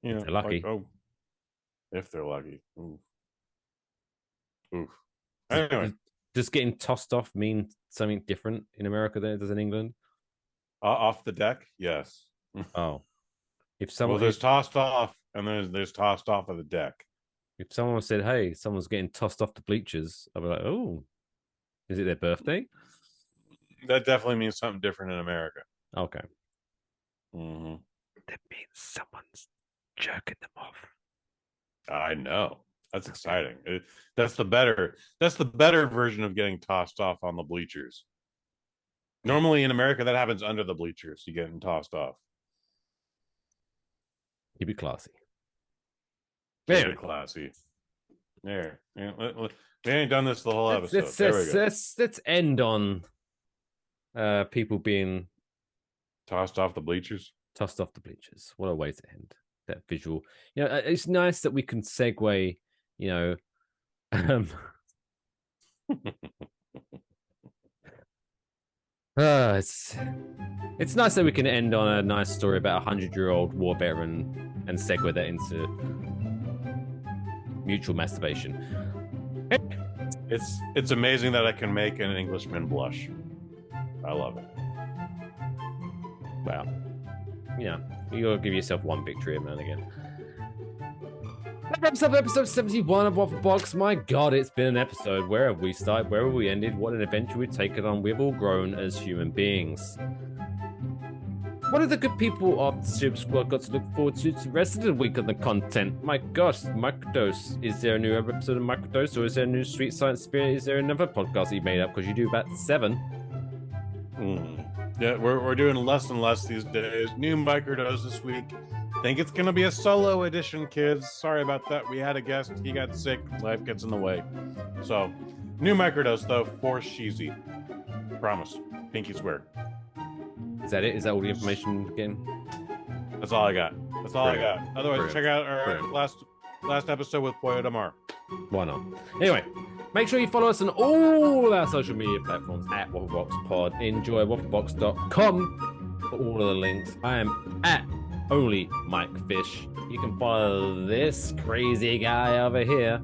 You know, they're lucky. Like, if they're lucky. Oof. Anyway, does getting tossed off mean something different in America than it does in England? Off the deck, yes. Oh, if someone there's tossed off, and there's tossed off of the deck. If someone said, "Hey, someone's getting tossed off the bleachers," I'd be like, "Oh, is it their birthday?" That definitely means something different in America. Okay. Mm-hmm. That means someone's jerking them off. I know. That's exciting. That's the better version of getting tossed off on the bleachers. Normally in America, that happens under the bleachers. You getting tossed off. Keep it classy. Keep it classy. There. We ain't done this the whole episode. Let's end on people being tossed off the bleachers. Tossed off the bleachers. What a way to end that visual. You know, it's nice that we can segue. You know, it's nice that we can end on a nice story about a 100-year-old war veteran and segue that into mutual masturbation. It's amazing that I can make an Englishman blush. I love it. Wow. Yeah, you gotta give yourself one victory every now and again. That wraps up episode 71 of Waffle Box. My God, it's been an episode. Where have we started? Where have we ended? What an adventure we've taken on. We've all grown as human beings. What have the good people of the Super Squad got to look forward to the rest of the week on the content? My gosh, Microdose. Is there a new episode of Microdose, or is there a new Street Science Spirit? Is there another podcast that you made up? Because you do about 7. Yeah, we're doing less and less these days. New Microdose this week. Think it's gonna be a solo edition, kids. Sorry about that. We had a guest. He got sick. Life gets in the way. So, new Microdose though for Sheezy. Promise. Pinky swear. Is that it? Is that all the information again? That's all I got. That's all I got. Otherwise, check out our last episode with Pollo Damar. Why not? Anyway, make sure you follow us on all our social media platforms at WaffleboxPod. Enjoy wafflebox.com for all of the links. I am at Only Mike Fish. You can follow this crazy guy over here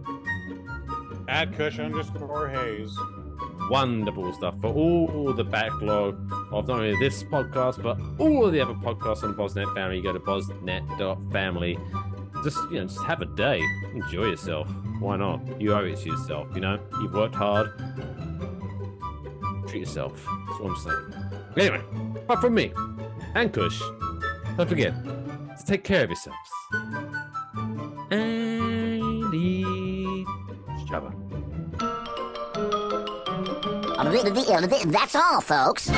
at Kush_Hayes. Wonderful stuff for all the backlog of not only this podcast but all of the other podcasts on Bosnet Family. You go to bosnet.family. Just have a day. Enjoy yourself. Why not? You owe it to yourself, you know? You've worked hard. Treat yourself. That's what I'm saying. Anyway, apart from me and Kush, don't forget to take care of yourselves. And each other. That's all, folks.